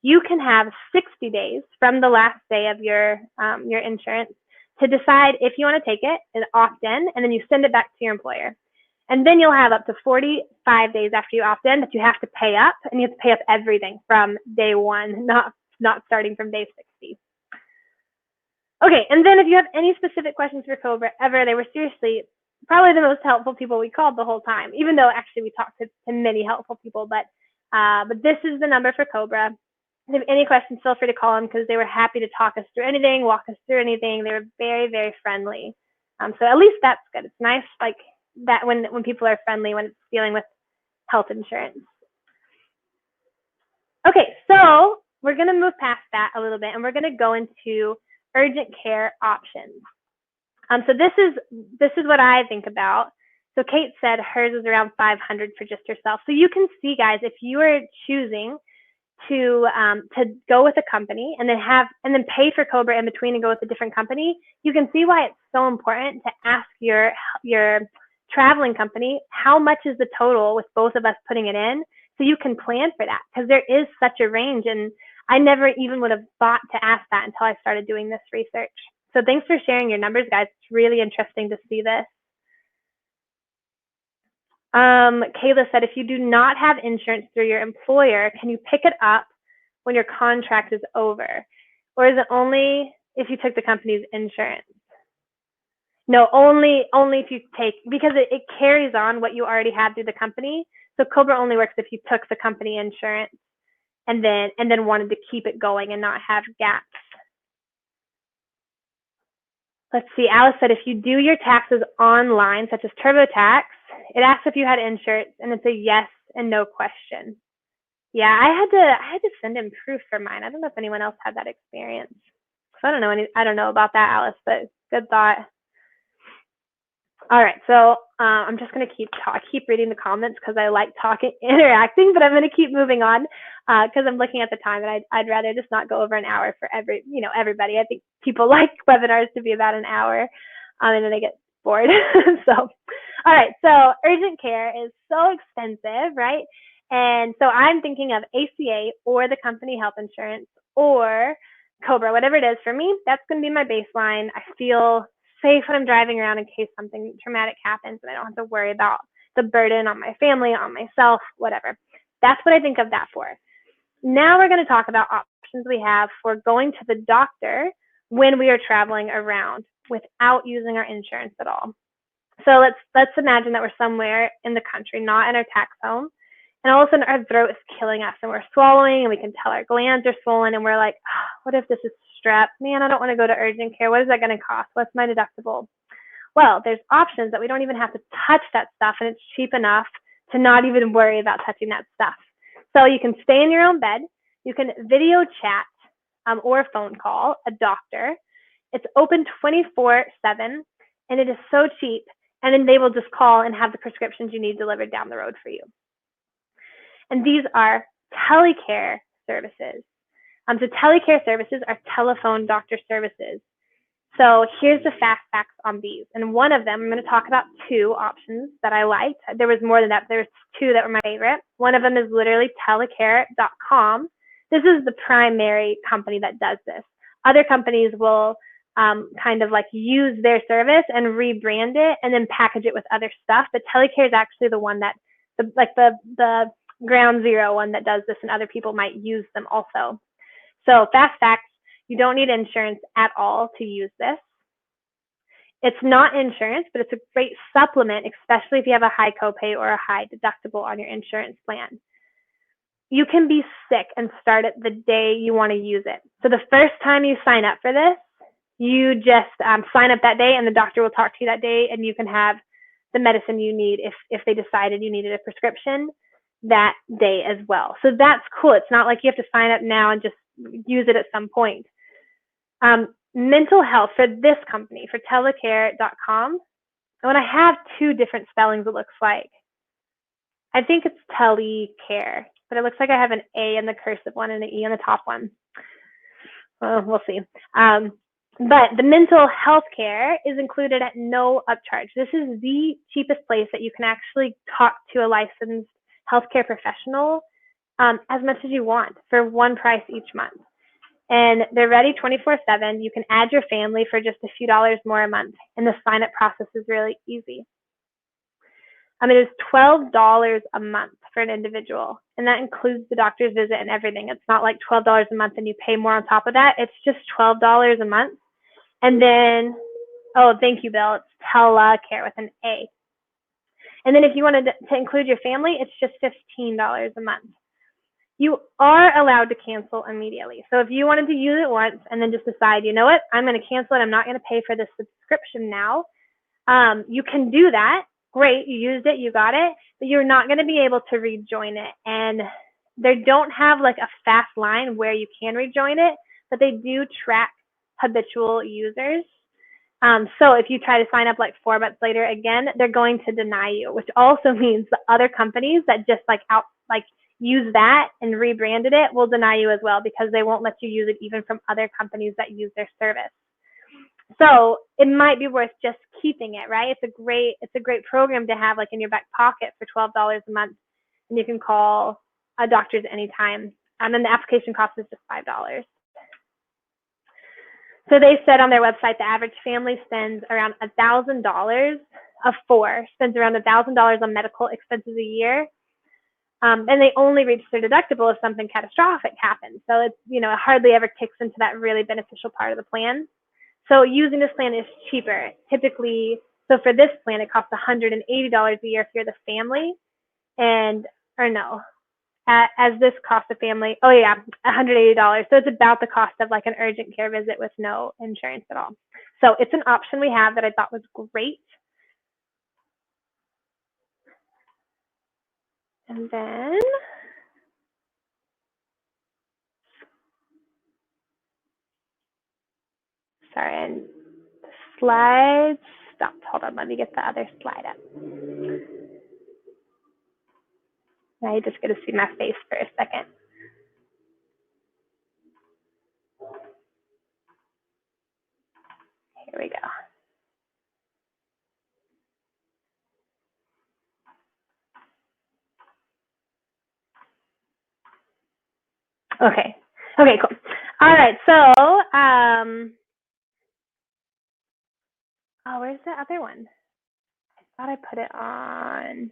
You can have 60 days from the last day of your insurance to decide if you want to take it and opt in, and then you send it back to your employer. And then you'll have up to 45 days after you opt in that you have to pay up, and you have to pay up everything from day one, not starting from day 60. Okay, and then if you have any specific questions for Cobra ever, they were seriously probably the most helpful people we called the whole time, even though actually we talked to many helpful people, but this is the number for Cobra. If you have any questions, feel free to call them because they were happy to talk us through anything, walk us through anything. They were very, very friendly. So at least that's good. It's nice like that when people are friendly when it's dealing with health insurance. Okay, so we're going to move past that a little bit and we're going to go into urgent care options. So this is what I think about. So Kate said hers is around 500 for just herself. So you can see, guys, if you are choosing to go with a company and then pay for Cobra in between and go with a different company, you can see why it's so important to ask your traveling company how much is the total with both of us putting it in, so you can plan for that, because there is such a range, and I never even would have thought to ask that until I started doing this research. So thanks for sharing your numbers, guys. It's really interesting to see this. Kayla said, if you do not have insurance through your employer, can you pick it up when your contract is over? Or is it only if you took the company's insurance? No, only if you take, because it carries on what you already had through the company. So Cobra only works if you took the company insurance and then wanted to keep it going and not have gaps. Let's see, Alice said, if you do your taxes online, such as TurboTax, it asks if you had insurance, and it's a yes and no question. Yeah, I had to send in proof for mine. I don't know if anyone else had that experience. So I don't know about that, Alice, but good thought. All right, so I'm just going to keep reading the comments because I like interacting, but I'm going to keep moving on because I'm looking at the time, and I'd rather just not go over an hour for everybody. I think people like webinars to be about an hour, and then they get bored. So, all right, so urgent care is so expensive, right? And so I'm thinking of ACA or the company health insurance or Cobra, whatever it is. For me, that's going to be my baseline. I feel safe when I'm driving around in case something traumatic happens and I don't have to worry about the burden on my family, on myself, whatever. That's what I think of that for. Now we're going to talk about options we have for going to the doctor when we are traveling around without using our insurance at all. So let's imagine that we're somewhere in the country, not in our tax home, and all of a sudden our throat is killing us and we're swallowing and we can tell our glands are swollen and we're like, oh, what if this is strep? Man, I don't want to go to urgent care. What is that going to cost? What's my deductible? Well, there's options that we don't even have to touch that stuff, and it's cheap enough to not even worry about touching that stuff. So you can stay in your own bed. You can video chat or phone call a doctor. It's open 24/7, and it is so cheap. And then they will just call and have the prescriptions you need delivered down the road for you. And these are telecare services. So telecare services are telephone doctor services. So here's the fast facts on these. And one of them, I'm going to talk about two options that I liked. There was more than that. There's two that were my favorite. One of them is literally telecare.com. This is the primary company that does this. Other companies will kind of like use their service and rebrand it and then package it with other stuff. But Telecare is actually the one that, the ground zero one that does this, and other people might use them also. So fast facts, you don't need insurance at all to use this. It's not insurance, but it's a great supplement, especially if you have a high copay or a high deductible on your insurance plan. You can be sick and start it the day you want to use it. So the first time you sign up for this, you just sign up that day and the doctor will talk to you that day, and you can have the medicine you need if they decided you needed a prescription that day as well. So that's cool. It's not like you have to sign up now and just use it at some point. Mental health for this company, for telecare.com, when I have two different spellings, it looks like. I think it's telecare, but it looks like I have an A in the cursive one and an E on the top one. Well, we'll see. But the mental health care is included at no upcharge. This is the cheapest place that you can actually talk to a licensed healthcare professional as much as you want for one price each month. And they're ready 24/7. You can add your family for just a few dollars more a month. And the sign-up process is really easy. It is $12 a month for an individual. And that includes the doctor's visit and everything. It's not like $12 a month and you pay more on top of that. It's just $12 a month. And then, oh, thank you, Bill. It's Telecare with an A. And then if you wanted to include your family, it's just $15 a month. You are allowed to cancel immediately. So if you wanted to use it once and then just decide, you know what, I'm going to cancel it, I'm not going to pay for this subscription now, you can do that. Great, you used it, you got it, but you're not going to be able to rejoin it. And they don't have like a fast line where you can rejoin it, but they do track habitual users. So if you try to sign up like 4 months later again, they're going to deny you, which also means the other companies that just use that and rebranded it will deny you as well, because they won't let you use it even from other companies that use their service. So it might be worth just keeping it, right? It's a great program to have like in your back pocket for $12 a month, and you can call a doctor's anytime. And the application cost is just $5. So they said on their website the average family spends around $1,000 of 4 spends around $1,000 on medical expenses a year. And they only reach their deductible if something catastrophic happens. So it's, it hardly ever kicks into that really beneficial part of the plan. So using this plan is cheaper. Typically, so for this plan, it costs $180 a year if you're the family. As this costs a family, $180. So it's about the cost of like an urgent care visit with no insurance at all. So it's an option we have that I thought was great. And then, sorry, the slides stopped. Hold on, let me get the other slide up. Now you just get to see my face for a second. Here we go. Okay, cool. All right, so, where's the other one? I thought I put it on.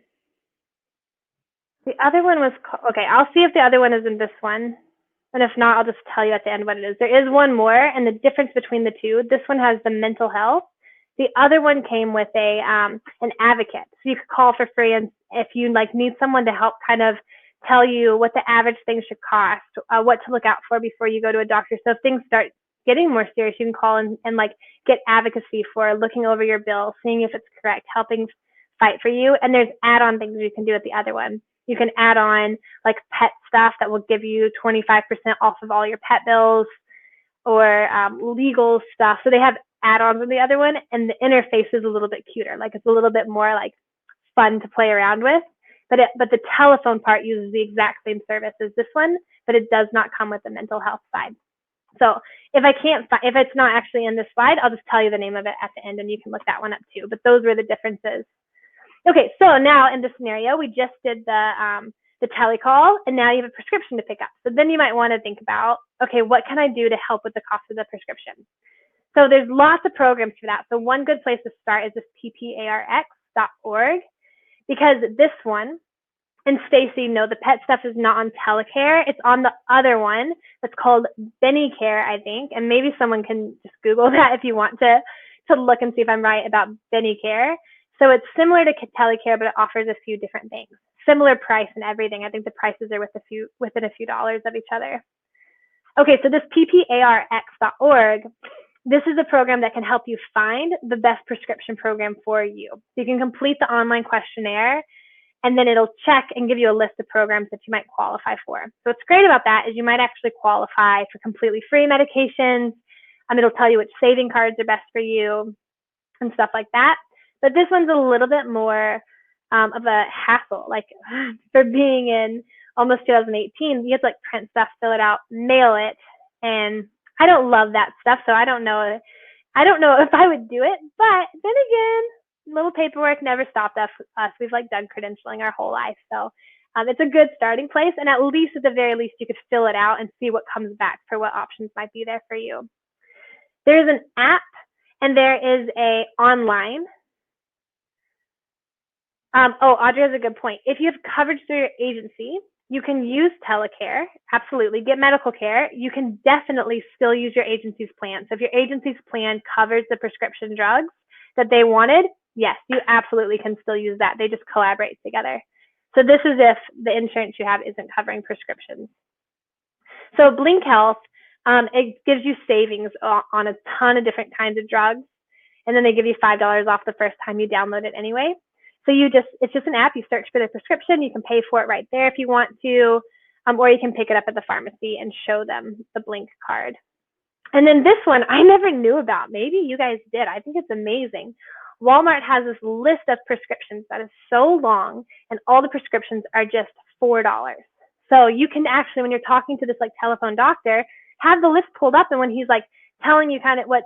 The other one was, okay, I'll see if the other one is in this one. And if not, I'll just tell you at the end what it is. There is one more, and the difference between the two, this one has the mental health. The other one came with an advocate. So you could call for free, and if you need someone to help kind of tell you what the average things should cost, what to look out for before you go to a doctor. So if things start getting more serious, you can call and get advocacy for looking over your bill, seeing if it's correct, helping fight for you. And there's add-on things you can do at the other one. You can add on pet stuff that will give you 25% off of all your pet bills, or legal stuff. So they have add-ons on the other one, and the interface is a little bit cuter. It's a little bit more fun to play around with. But the telephone part uses the exact same service as this one, but it does not come with the mental health side. So if it's not actually in this slide, I'll just tell you the name of it at the end, and you can look that one up too. But those were the differences. Okay, so now in this scenario, we just did the telecall, and now you have a prescription to pick up. So then you might want to think about, okay, what can I do to help with the cost of the prescription? So there's lots of programs for that. So one good place to start is this pparx.org, because this one, and Stacy, no, the pet stuff is not on Telecare. It's on the other one that's called Bennycare, I think. And maybe someone can just Google that if you want to look and see if I'm right about Bennycare. So it's similar to Telecare, but it offers a few different things. Similar price and everything. I think the prices are within a few dollars of each other. Okay, so this pparx.org, this is a program that can help you find the best prescription program for you. So you can complete the online questionnaire, and then it'll check and give you a list of programs that you might qualify for. So what's great about that is you might actually qualify for completely free medications. It'll tell you which saving cards are best for you and stuff like that. But this one's a little bit more of a hassle. For being in almost 2018, you have to print stuff, fill it out, mail it, and I don't love that stuff. So I don't know if I would do it. But then again, little paperwork never stopped us. We've done credentialing our whole life, so it's a good starting place. And at the very least, you could fill it out and see what comes back for what options might be there for you. There's an app, and there is a online. Audrey has a good point. If you have coverage through your agency, you can use Telecare, absolutely, get medical care. You can definitely still use your agency's plan. So if your agency's plan covers the prescription drugs that they wanted, yes, you absolutely can still use that. They just collaborate together. So this is if the insurance you have isn't covering prescriptions. So Blink Health, it gives you savings on a ton of different kinds of drugs. And then they give you $5 off the first time you download it anyway. So it's just an app. You search for the prescription. You can pay for it right there if you want to, or you can pick it up at the pharmacy and show them the Blink card. And then this one I never knew about. Maybe you guys did. I think it's amazing. Walmart has this list of prescriptions that is so long, and all the prescriptions are just $4. So you can actually, when you're talking to this like telephone doctor, have the list pulled up, and when he's like telling you kind of what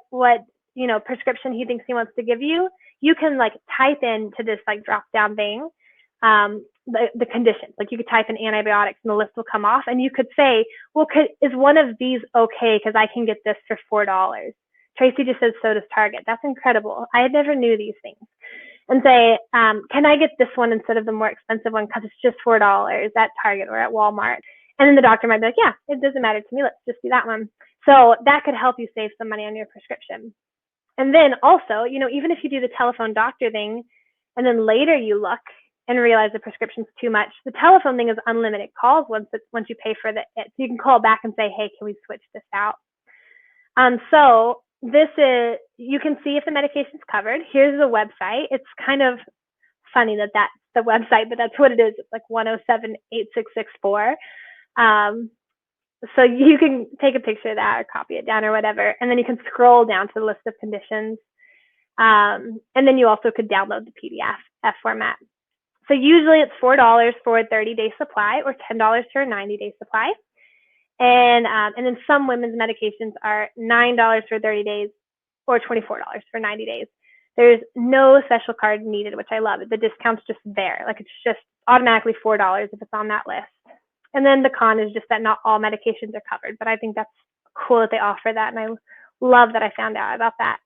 prescription he thinks he wants to give you, you can like type into this like drop down thing the conditions. Like you could type in antibiotics and the list will come off, and you could say, well, is one of these okay, because I can get this for $4. Tracy just says, so does Target. That's incredible. I never knew these things. And say, can I get this one instead of the more expensive one because it's just $4 at Target or at Walmart? And then the doctor might be like, yeah, it doesn't matter to me. Let's just do that one. So that could help you save some money on your prescription. And then also, even if you do the telephone doctor thing and then later you look and realize the prescription's too much, the telephone thing is unlimited calls once you pay for it. So you can call back and say, hey, can we switch this out? So this is, you can see if the medication's covered. Here's the website. It's kind of funny that that's the website, but that's what it is. It's like 107-8664. So you can take a picture of that or copy it down or whatever, and then you can scroll down to the list of conditions. And then you also could download the PDF format. So usually it's $4 for a 30-day supply or $10 for a 90-day supply. And then some women's medications are $9 for 30 days or $24 for 90 days. There's no special card needed, which I love. The discount's just there. Like it's just automatically $4 if it's on that list. And then the con is just that not all medications are covered, but I think that's cool that they offer that, and I love that I found out about that.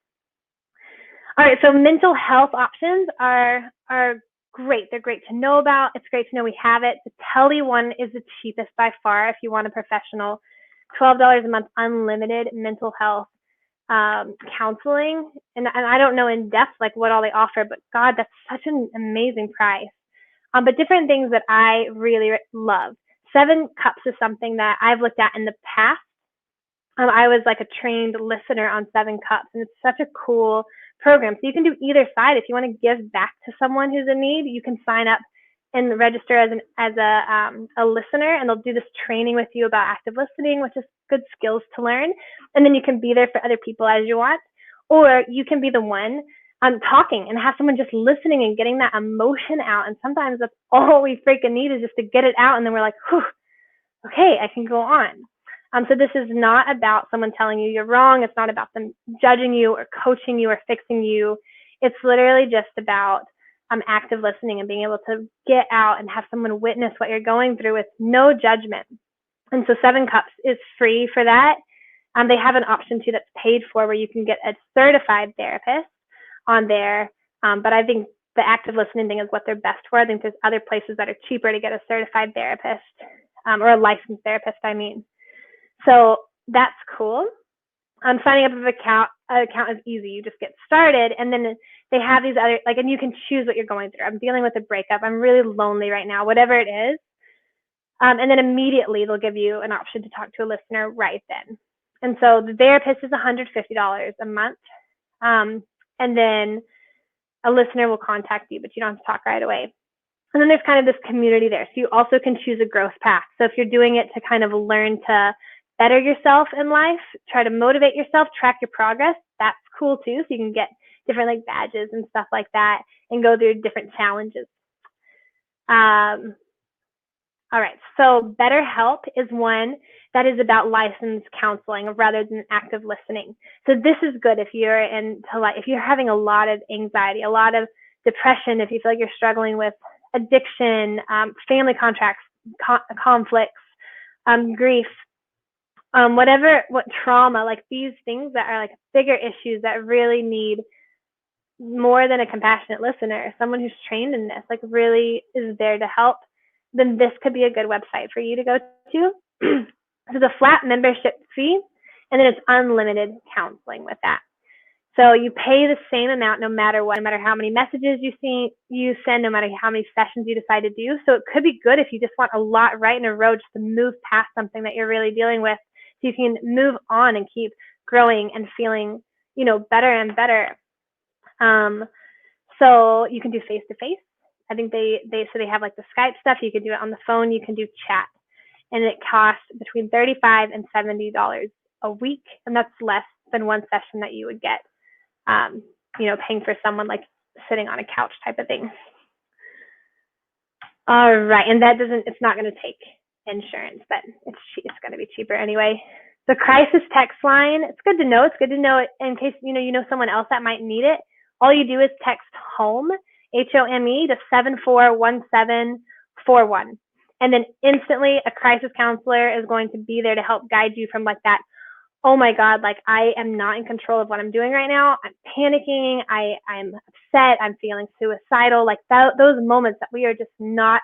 All right, so mental health options are great. They're great to know about. It's great to know we have it. The Tele one is the cheapest by far if you want a professional. $12 a month, unlimited mental health counseling. And I don't know in depth like what all they offer, but God, that's such an amazing price. But different things that I really love. 7 Cups is something that I've looked at in the past. I was like a trained listener on 7 Cups, and it's such a cool program. So you can do either side. If you want to give back to someone who's in need, you can sign up and register as a listener, and they'll do this training with you about active listening, which is good skills to learn. And then you can be there for other people as you want, or you can be the one talking and have someone just listening and getting that emotion out. And sometimes that's all we freaking need is just to get it out, and then we're like, whew, okay, I can go on. So this is not about someone telling you you're wrong. It's not about them judging you or coaching you or fixing you. It's literally just about active listening and being able to get out and have someone witness what you're going through with no judgment. And so 7 Cups is free for that. They have an option too that's paid for where you can get a certified therapist on there. But I think the active listening thing is what they're best for. I think there's other places that are cheaper to get a certified therapist or a licensed therapist, I mean. So that's cool. Signing up an account is easy. You just get started, and then they have these other, and you can choose what you're going through. I'm dealing with a breakup. I'm really lonely right now, whatever it is. And then immediately they'll give you an option to talk to a listener right then. And so the therapist is $150 a month. And then a listener will contact you, but you don't have to talk right away. And then there's kind of this community there. So you also can choose a growth path. So if you're doing it to kind of learn to better yourself in life, try to motivate yourself, track your progress, that's cool too. So you can get different badges and stuff like that and go through different challenges. All right, so BetterHelp is one that is about licensed counseling rather than active listening. So this is good if you're if you're having a lot of anxiety, a lot of depression, if you feel like you're struggling with addiction, family conflicts, grief, what trauma, these things that are bigger issues that really need more than a compassionate listener, someone who's trained in this, really is there to help, then this could be a good website for you to go to. So the flat membership fee, and then it's unlimited counseling with that. So you pay the same amount no matter what, no matter how many messages you send, no matter how many sessions you decide to do. So it could be good if you just want a lot right in a row just to move past something that you're really dealing with, so you can move on and keep growing and feeling, better and better. So you can do face to face. I think they have like the Skype stuff. You can do it on the phone. You can do chat, and it costs between $35 and $70 a week, and that's less than one session that you would get, paying for someone like sitting on a couch type of thing. All right, and it's not going to take insurance, but it's going to be cheaper anyway. The crisis text line, it's good to know. It's good to know it in case you know someone else that might need it. All you do is text HOME, HOME, to 741741. And then instantly a crisis counselor is going to be there to help guide you from like that, oh my God, like I am not in control of what I'm doing right now. I'm panicking. I'm upset. I'm feeling suicidal. Like those moments that we are just not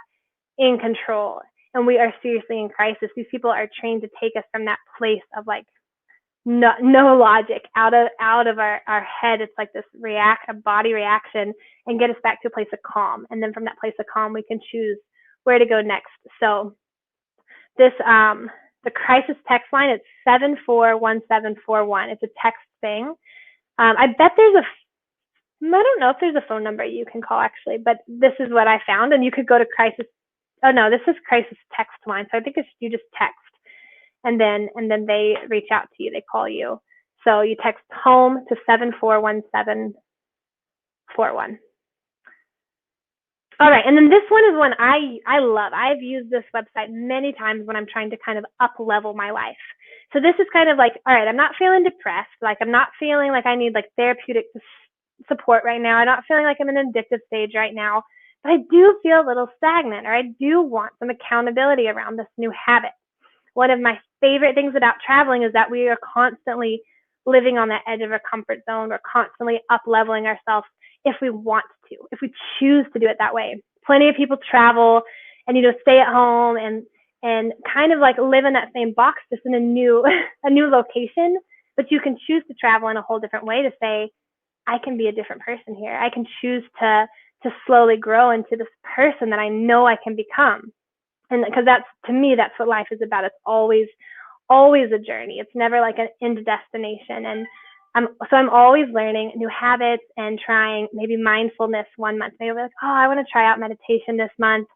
in control and we are seriously in crisis. These people are trained to take us from that place of like no logic, out of our head. It's like this a body reaction, and get us back to a place of calm. And then from that place of calm, we can choose where to go next. So this, the crisis text line, it's 741741. It's a text thing. I bet I don't know if there's a phone number you can call actually, but this is what I found. And you could go to crisis. Oh no, this is crisis text line. So I think you just text. And then they reach out to you. They call you. So you text HOME to 741741. All right, and then this one is one I love. I've used this website many times when I'm trying to kind of up level my life. So this is kind of like, all right, I'm not feeling depressed. Like I'm not feeling like I need like therapeutic support right now. I'm not feeling like I'm in an addictive stage right now. But I do feel a little stagnant, or I do want some accountability around this new habit. One of my favorite things about traveling is that we are constantly living on the edge of our comfort zone. We're constantly up-leveling ourselves if we want to, if we choose to do it that way. Plenty of people travel and, stay at home and kind of like live in that same box, just in a new location. But you can choose to travel in a whole different way to say, I can be a different person here. I can choose to slowly grow into this person that I know I can become. And because to me, that's what life is about. It's always a journey. It's never like an end destination. And I'm always learning new habits and trying maybe mindfulness one month. Maybe like, oh, I want to try out meditation this month.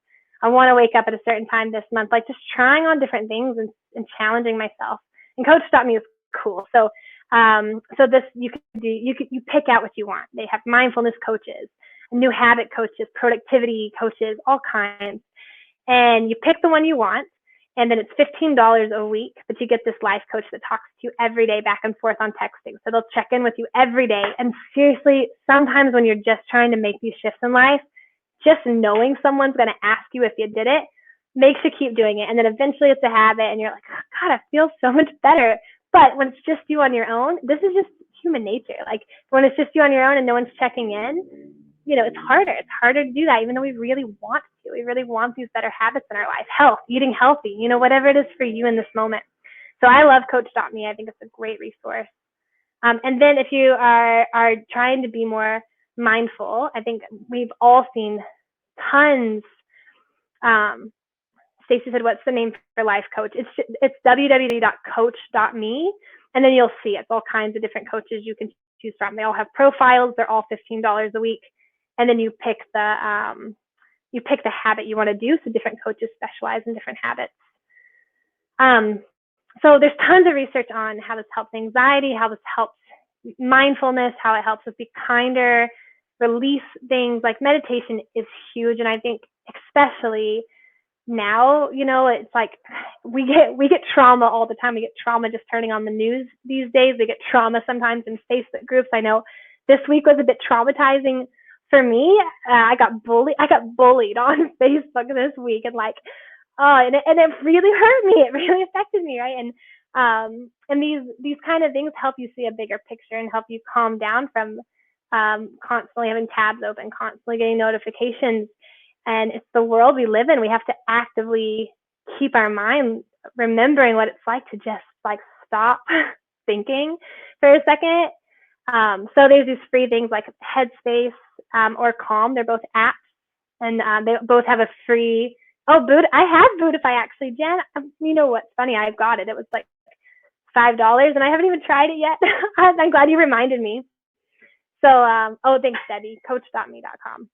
I want to wake up at a certain time this month. Like just trying on different things and challenging myself. And Coach.me is cool. So this you pick out what you want. They have mindfulness coaches, new habit coaches, productivity coaches, all kinds. And you pick the one you want, and then it's $15 a week, but you get this life coach that talks to you every day back and forth on texting. So they'll check in with you every day. And seriously, sometimes when you're just trying to make these shifts in life, just knowing someone's going to ask you if you did it makes you keep doing it. And then eventually it's a habit and you're like, oh, God, I feel so much better. But when it's just you on your own, this is just human nature. Like when it's just you on your own and no one's checking in, it's harder. It's harder to do that, even though we really want to. We really want these better habits in our life. Health, eating healthy, whatever it is for you in this moment. So I love Coach.me. I think it's a great resource. And then if you are trying to be more mindful, I think we've all seen tons. Stacey said, what's the name for life coach? It's www.coach.me, and then you'll see it's all kinds of different coaches you can choose from. They all have profiles. They're all $15 a week. And then you pick the habit you want to do. So different coaches specialize in different habits. So there's tons of research on how this helps anxiety, how this helps mindfulness, how it helps us be kinder, release things. Like meditation is huge. And I think especially now, it's like we get trauma all the time. We get trauma just turning on the news these days. We get trauma sometimes in Facebook groups. I know this week was a bit traumatizing for me. I got bullied on Facebook this week, and and it really hurt me. It really affected me, right? And these kind of things help you see a bigger picture and help you calm down from constantly having tabs open, constantly getting notifications. And it's the world we live in. We have to actively keep our mind remembering what it's like to just stop thinking for a second. So there's these free things like Headspace or Calm. They're both apps, and they both have a free. Oh, I have Buddhify actually, Jen. You know what's funny? I've got it. It was like $5, and I haven't even tried it yet. I'm glad you reminded me. So, oh, thanks, Debbie. Coach.me.com.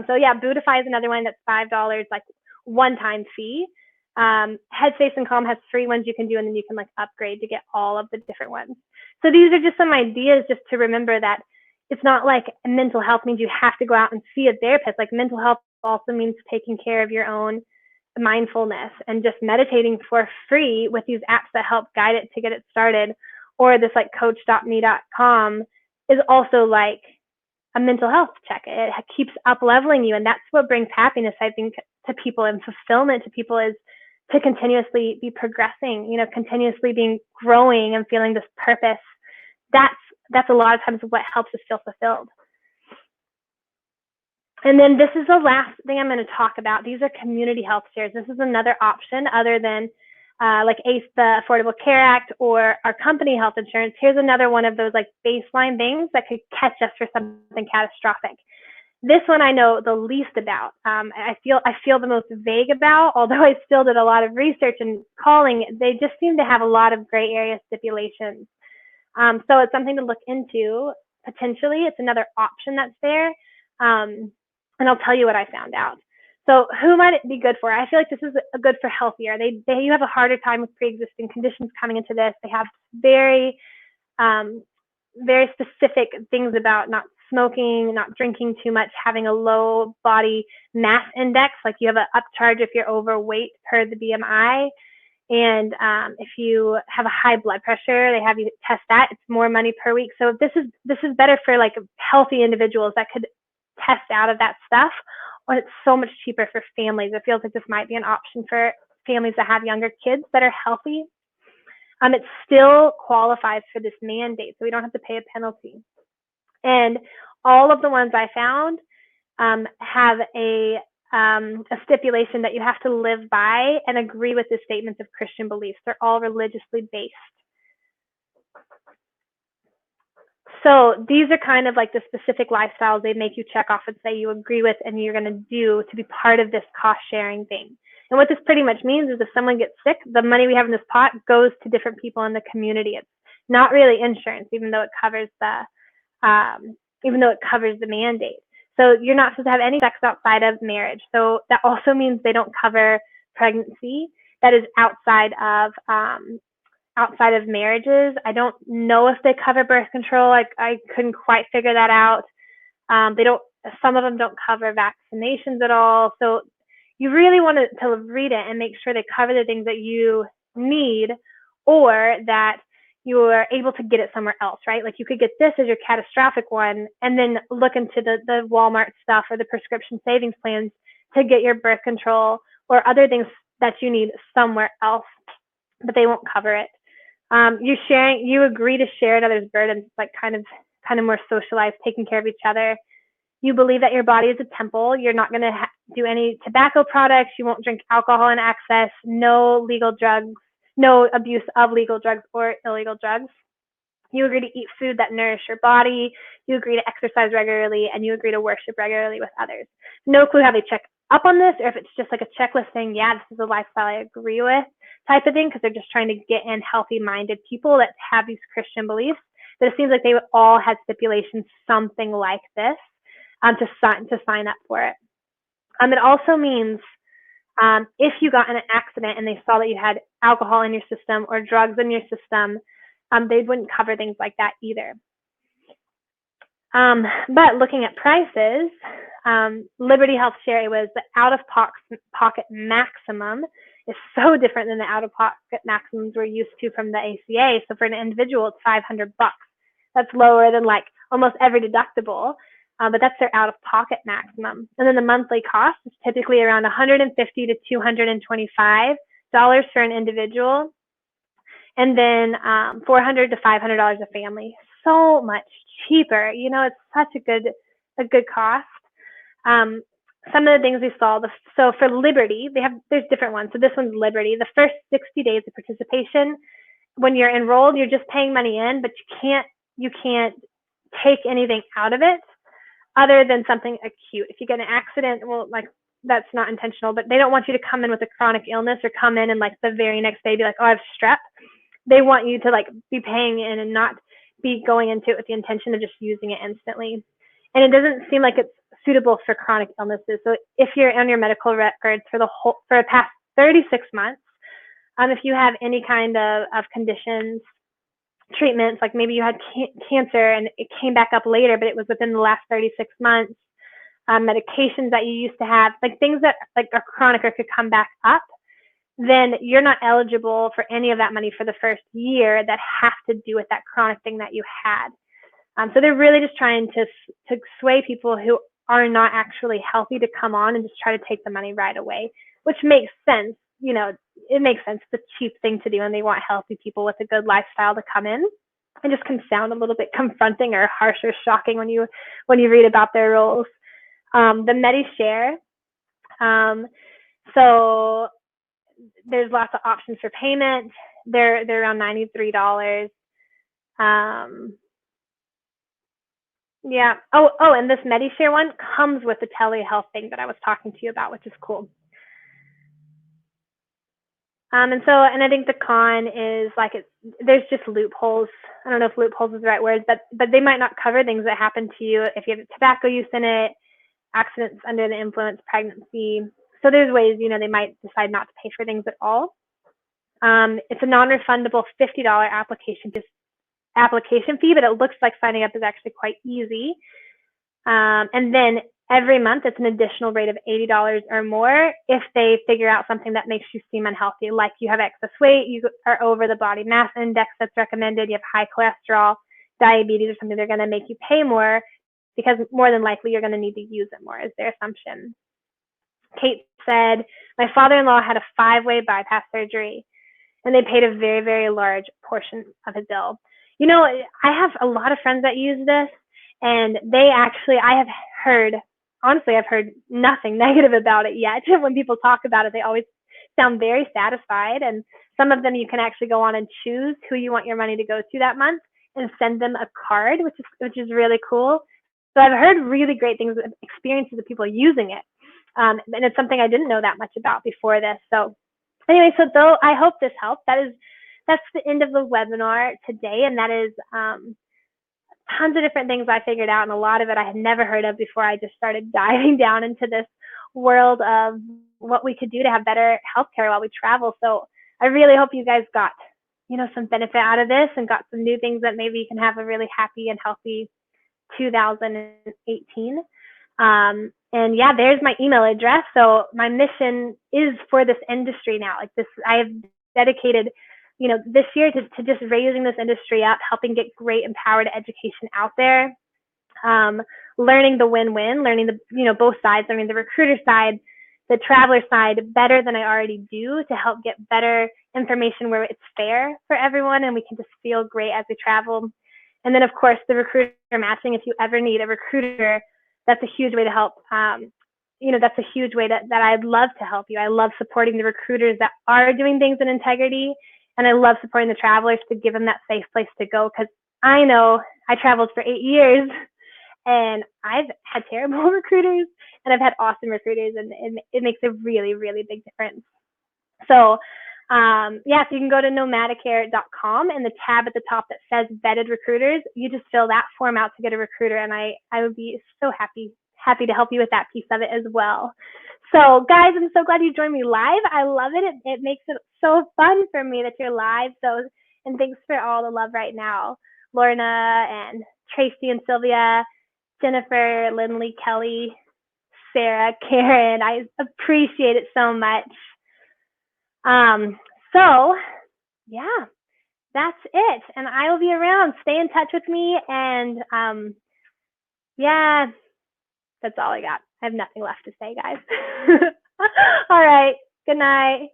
So yeah, Buddhify is another one that's $5, like one-time fee. Headspace and Calm has free ones you can do, and then you can like upgrade to get all of the different ones. So these are just some ideas just to remember that it's not like mental health means you have to go out and see a therapist. Like mental health also means taking care of your own mindfulness and just meditating for free with these apps that help guide it to get it started. Or this like coach.me.com is also like a mental health check. It keeps up leveling you, and that's what brings happiness, I think, to people, and fulfillment to people, is to continuously be progressing, continuously being growing and feeling this purpose. That's a lot of times what helps us feel fulfilled. And then this is the last thing I'm going to talk about. These are community health shares. This is another option other than like ACE, the Affordable Care Act, or our company health insurance. Here's another one of those like baseline things that could catch us for something catastrophic. This one I know the least about. I feel the most vague about, although I still did a lot of research and calling. They just seem to have a lot of gray area stipulations. So it's something to look into potentially. It's another option that's there. And I'll tell you what I found out. So who might it be good for? I feel like this is good for healthier. You have a harder time with pre-existing conditions coming into this. They have very, very specific things about not smoking, not drinking too much, having a low body mass index. Like you have an upcharge if you're overweight per the BMI. And if you have a high blood pressure, they have you test that. It's more money per week. So this is better for like healthy individuals that could test out of that stuff. Or it's so much cheaper for families. It feels like this might be an option for families that have younger kids that are healthy. It still qualifies for this mandate, so we don't have to pay a penalty. And all of the ones I found have a stipulation that you have to live by and agree with the statements of Christian beliefs. They're all religiously based. So these are kind of like the specific lifestyles they make you check off and say you agree with and you're going to do to be part of this cost sharing thing. And what this pretty much means is if someone gets sick, the money we have in this pot goes to different people in the community. It's not really insurance, even though it covers the mandate. So you're not supposed to have any sex outside of marriage. So that also means they don't cover pregnancy that is outside of marriages. I don't know if they cover birth control. I couldn't quite figure that out. Some of them don't cover vaccinations at all. So you really want to read it and make sure they cover the things that you need, or that you are able to get it somewhere else, right? Like you could get this as your catastrophic one and then look into the Walmart stuff or the prescription savings plans to get your birth control or other things that you need somewhere else, but they won't cover it. You agree to share another's burdens, like kind of more socialized, taking care of each other. You believe that your body is a temple. You're not going to do any tobacco products. You won't drink alcohol in excess. No legal drugs. No abuse of legal drugs or illegal drugs. You agree to eat food that nourish your body. You agree to exercise regularly, and you agree to worship regularly with others. No clue how they check up on this, or if it's just like a checklist saying, yeah, this is a lifestyle I agree with type of thing, because they're just trying to get in healthy-minded people that have these Christian beliefs. But it seems like they all had stipulations, something like this, to sign up for it. It also means if you got in an accident and they saw that you had alcohol in your system or drugs in your system, they wouldn't cover things like that either. But looking at prices, Liberty Health Share, it was the out-of-pocket maximum is so different than the out-of-pocket maximums we're used to from the ACA. So for an individual, it's $500. That's lower than like almost every deductible, but that's their out-of-pocket maximum. And then the monthly cost is typically around $150 to $225 for an individual, and then $400 to $500 a family. So much cheaper. It's such a good cost. Some of the things we saw, so for Liberty, there's different ones. So this one's Liberty. The first 60 days of participation, when you're enrolled, you're just paying money in, but you can't take anything out of it other than something acute. If you get an accident, well, like that's not intentional, but they don't want you to come in with a chronic illness or come in and like the very next day be like, oh, I have strep. They want you to like be paying in and not be going into it with the intention of just using it instantly. And it doesn't seem like it's suitable for chronic illnesses. So if you're on your medical records for the past 36 months, if you have any kind of conditions, treatments, like maybe you had cancer and it came back up later, but it was within the last 36 months, medications that you used to have, like things that like are chronic or could come back up, then you're not eligible for any of that money for the first year that have to do with that chronic thing that you had. So they're really just trying to sway people who are not actually healthy to come on and just try to take the money right away, which makes sense. You know, it makes sense. It's a cheap thing to do, and they want healthy people with a good lifestyle to come in. It just can sound a little bit confronting or harsh or shocking when you read about their rules. The MediShare. So there's lots of options for payment. They're around $93. Yeah. Oh, and this MediShare one comes with the telehealth thing that I was talking to you about, which is cool. And I think the con is like there's just loopholes. I don't know if loopholes is the right word, but they might not cover things that happen to you if you have tobacco use in it, accidents under the influence, pregnancy. So there's ways, you know, they might decide not to pay for things at all. It's a non-refundable $50 application fee, but it looks like signing up is actually quite easy. And then every month it's an additional rate of $80 or more if they figure out something that makes you seem unhealthy, like you have excess weight, you are over the body mass index that's recommended, you have high cholesterol, diabetes or something. They're going to make you pay more because more than likely you're going to need to use it more, is their assumption. Kate said, my father-in-law had a 5-way bypass surgery and they paid a very, very large portion of his bill. You know, I have a lot of friends that use this, and I've heard nothing negative about it yet. When people talk about it, they always sound very satisfied. And some of them you can actually go on and choose who you want your money to go to that month and send them a card, which is really cool. So I've heard really great things, experiences of people using it. And it's something I didn't know that much about before this. So anyway, though I hope this helped. That's the end of the webinar today, and that is tons of different things I figured out, and a lot of it I had never heard of before I just started diving down into this world of what we could do to have better healthcare while we travel. So I really hope you guys got, you know, some benefit out of this and got some new things that maybe you can have a really happy and healthy 2018. And yeah, there's my email address. So my mission is for this industry now. Like this, I have dedicated, you know, this year to just raising this industry up, helping get great empowered education out there, learning the win-win, learning the, you know, both sides, learning the recruiter side, the traveler side better than I already do to help get better information where it's fair for everyone and we can just feel great as we travel. And then of course the recruiter matching, if you ever need a recruiter, that's a huge way to help. You know, that's a huge way that I'd love to help you. I love supporting the recruiters that are doing things in integrity. And I love supporting the travelers to give them that safe place to go. Because I know I traveled for 8 years and I've had terrible recruiters and I've had awesome recruiters, and it makes a really, really big difference. So yeah, so you can go to Nomadicare.com, and the tab at the top that says vetted recruiters, you just fill that form out to get a recruiter, and I would be so happy to help you with that piece of it as well. So guys, I'm so glad you joined me live. I love it. It makes it so fun for me that you're live. So, and thanks for all the love right now. Lorna and Tracy and Sylvia, Jennifer, Lindley, Kelly, Sarah, Karen, I appreciate it so much. So yeah, that's it. And I will be around. Stay in touch with me. And yeah, that's all I got. I have nothing left to say, guys. All right. Good night.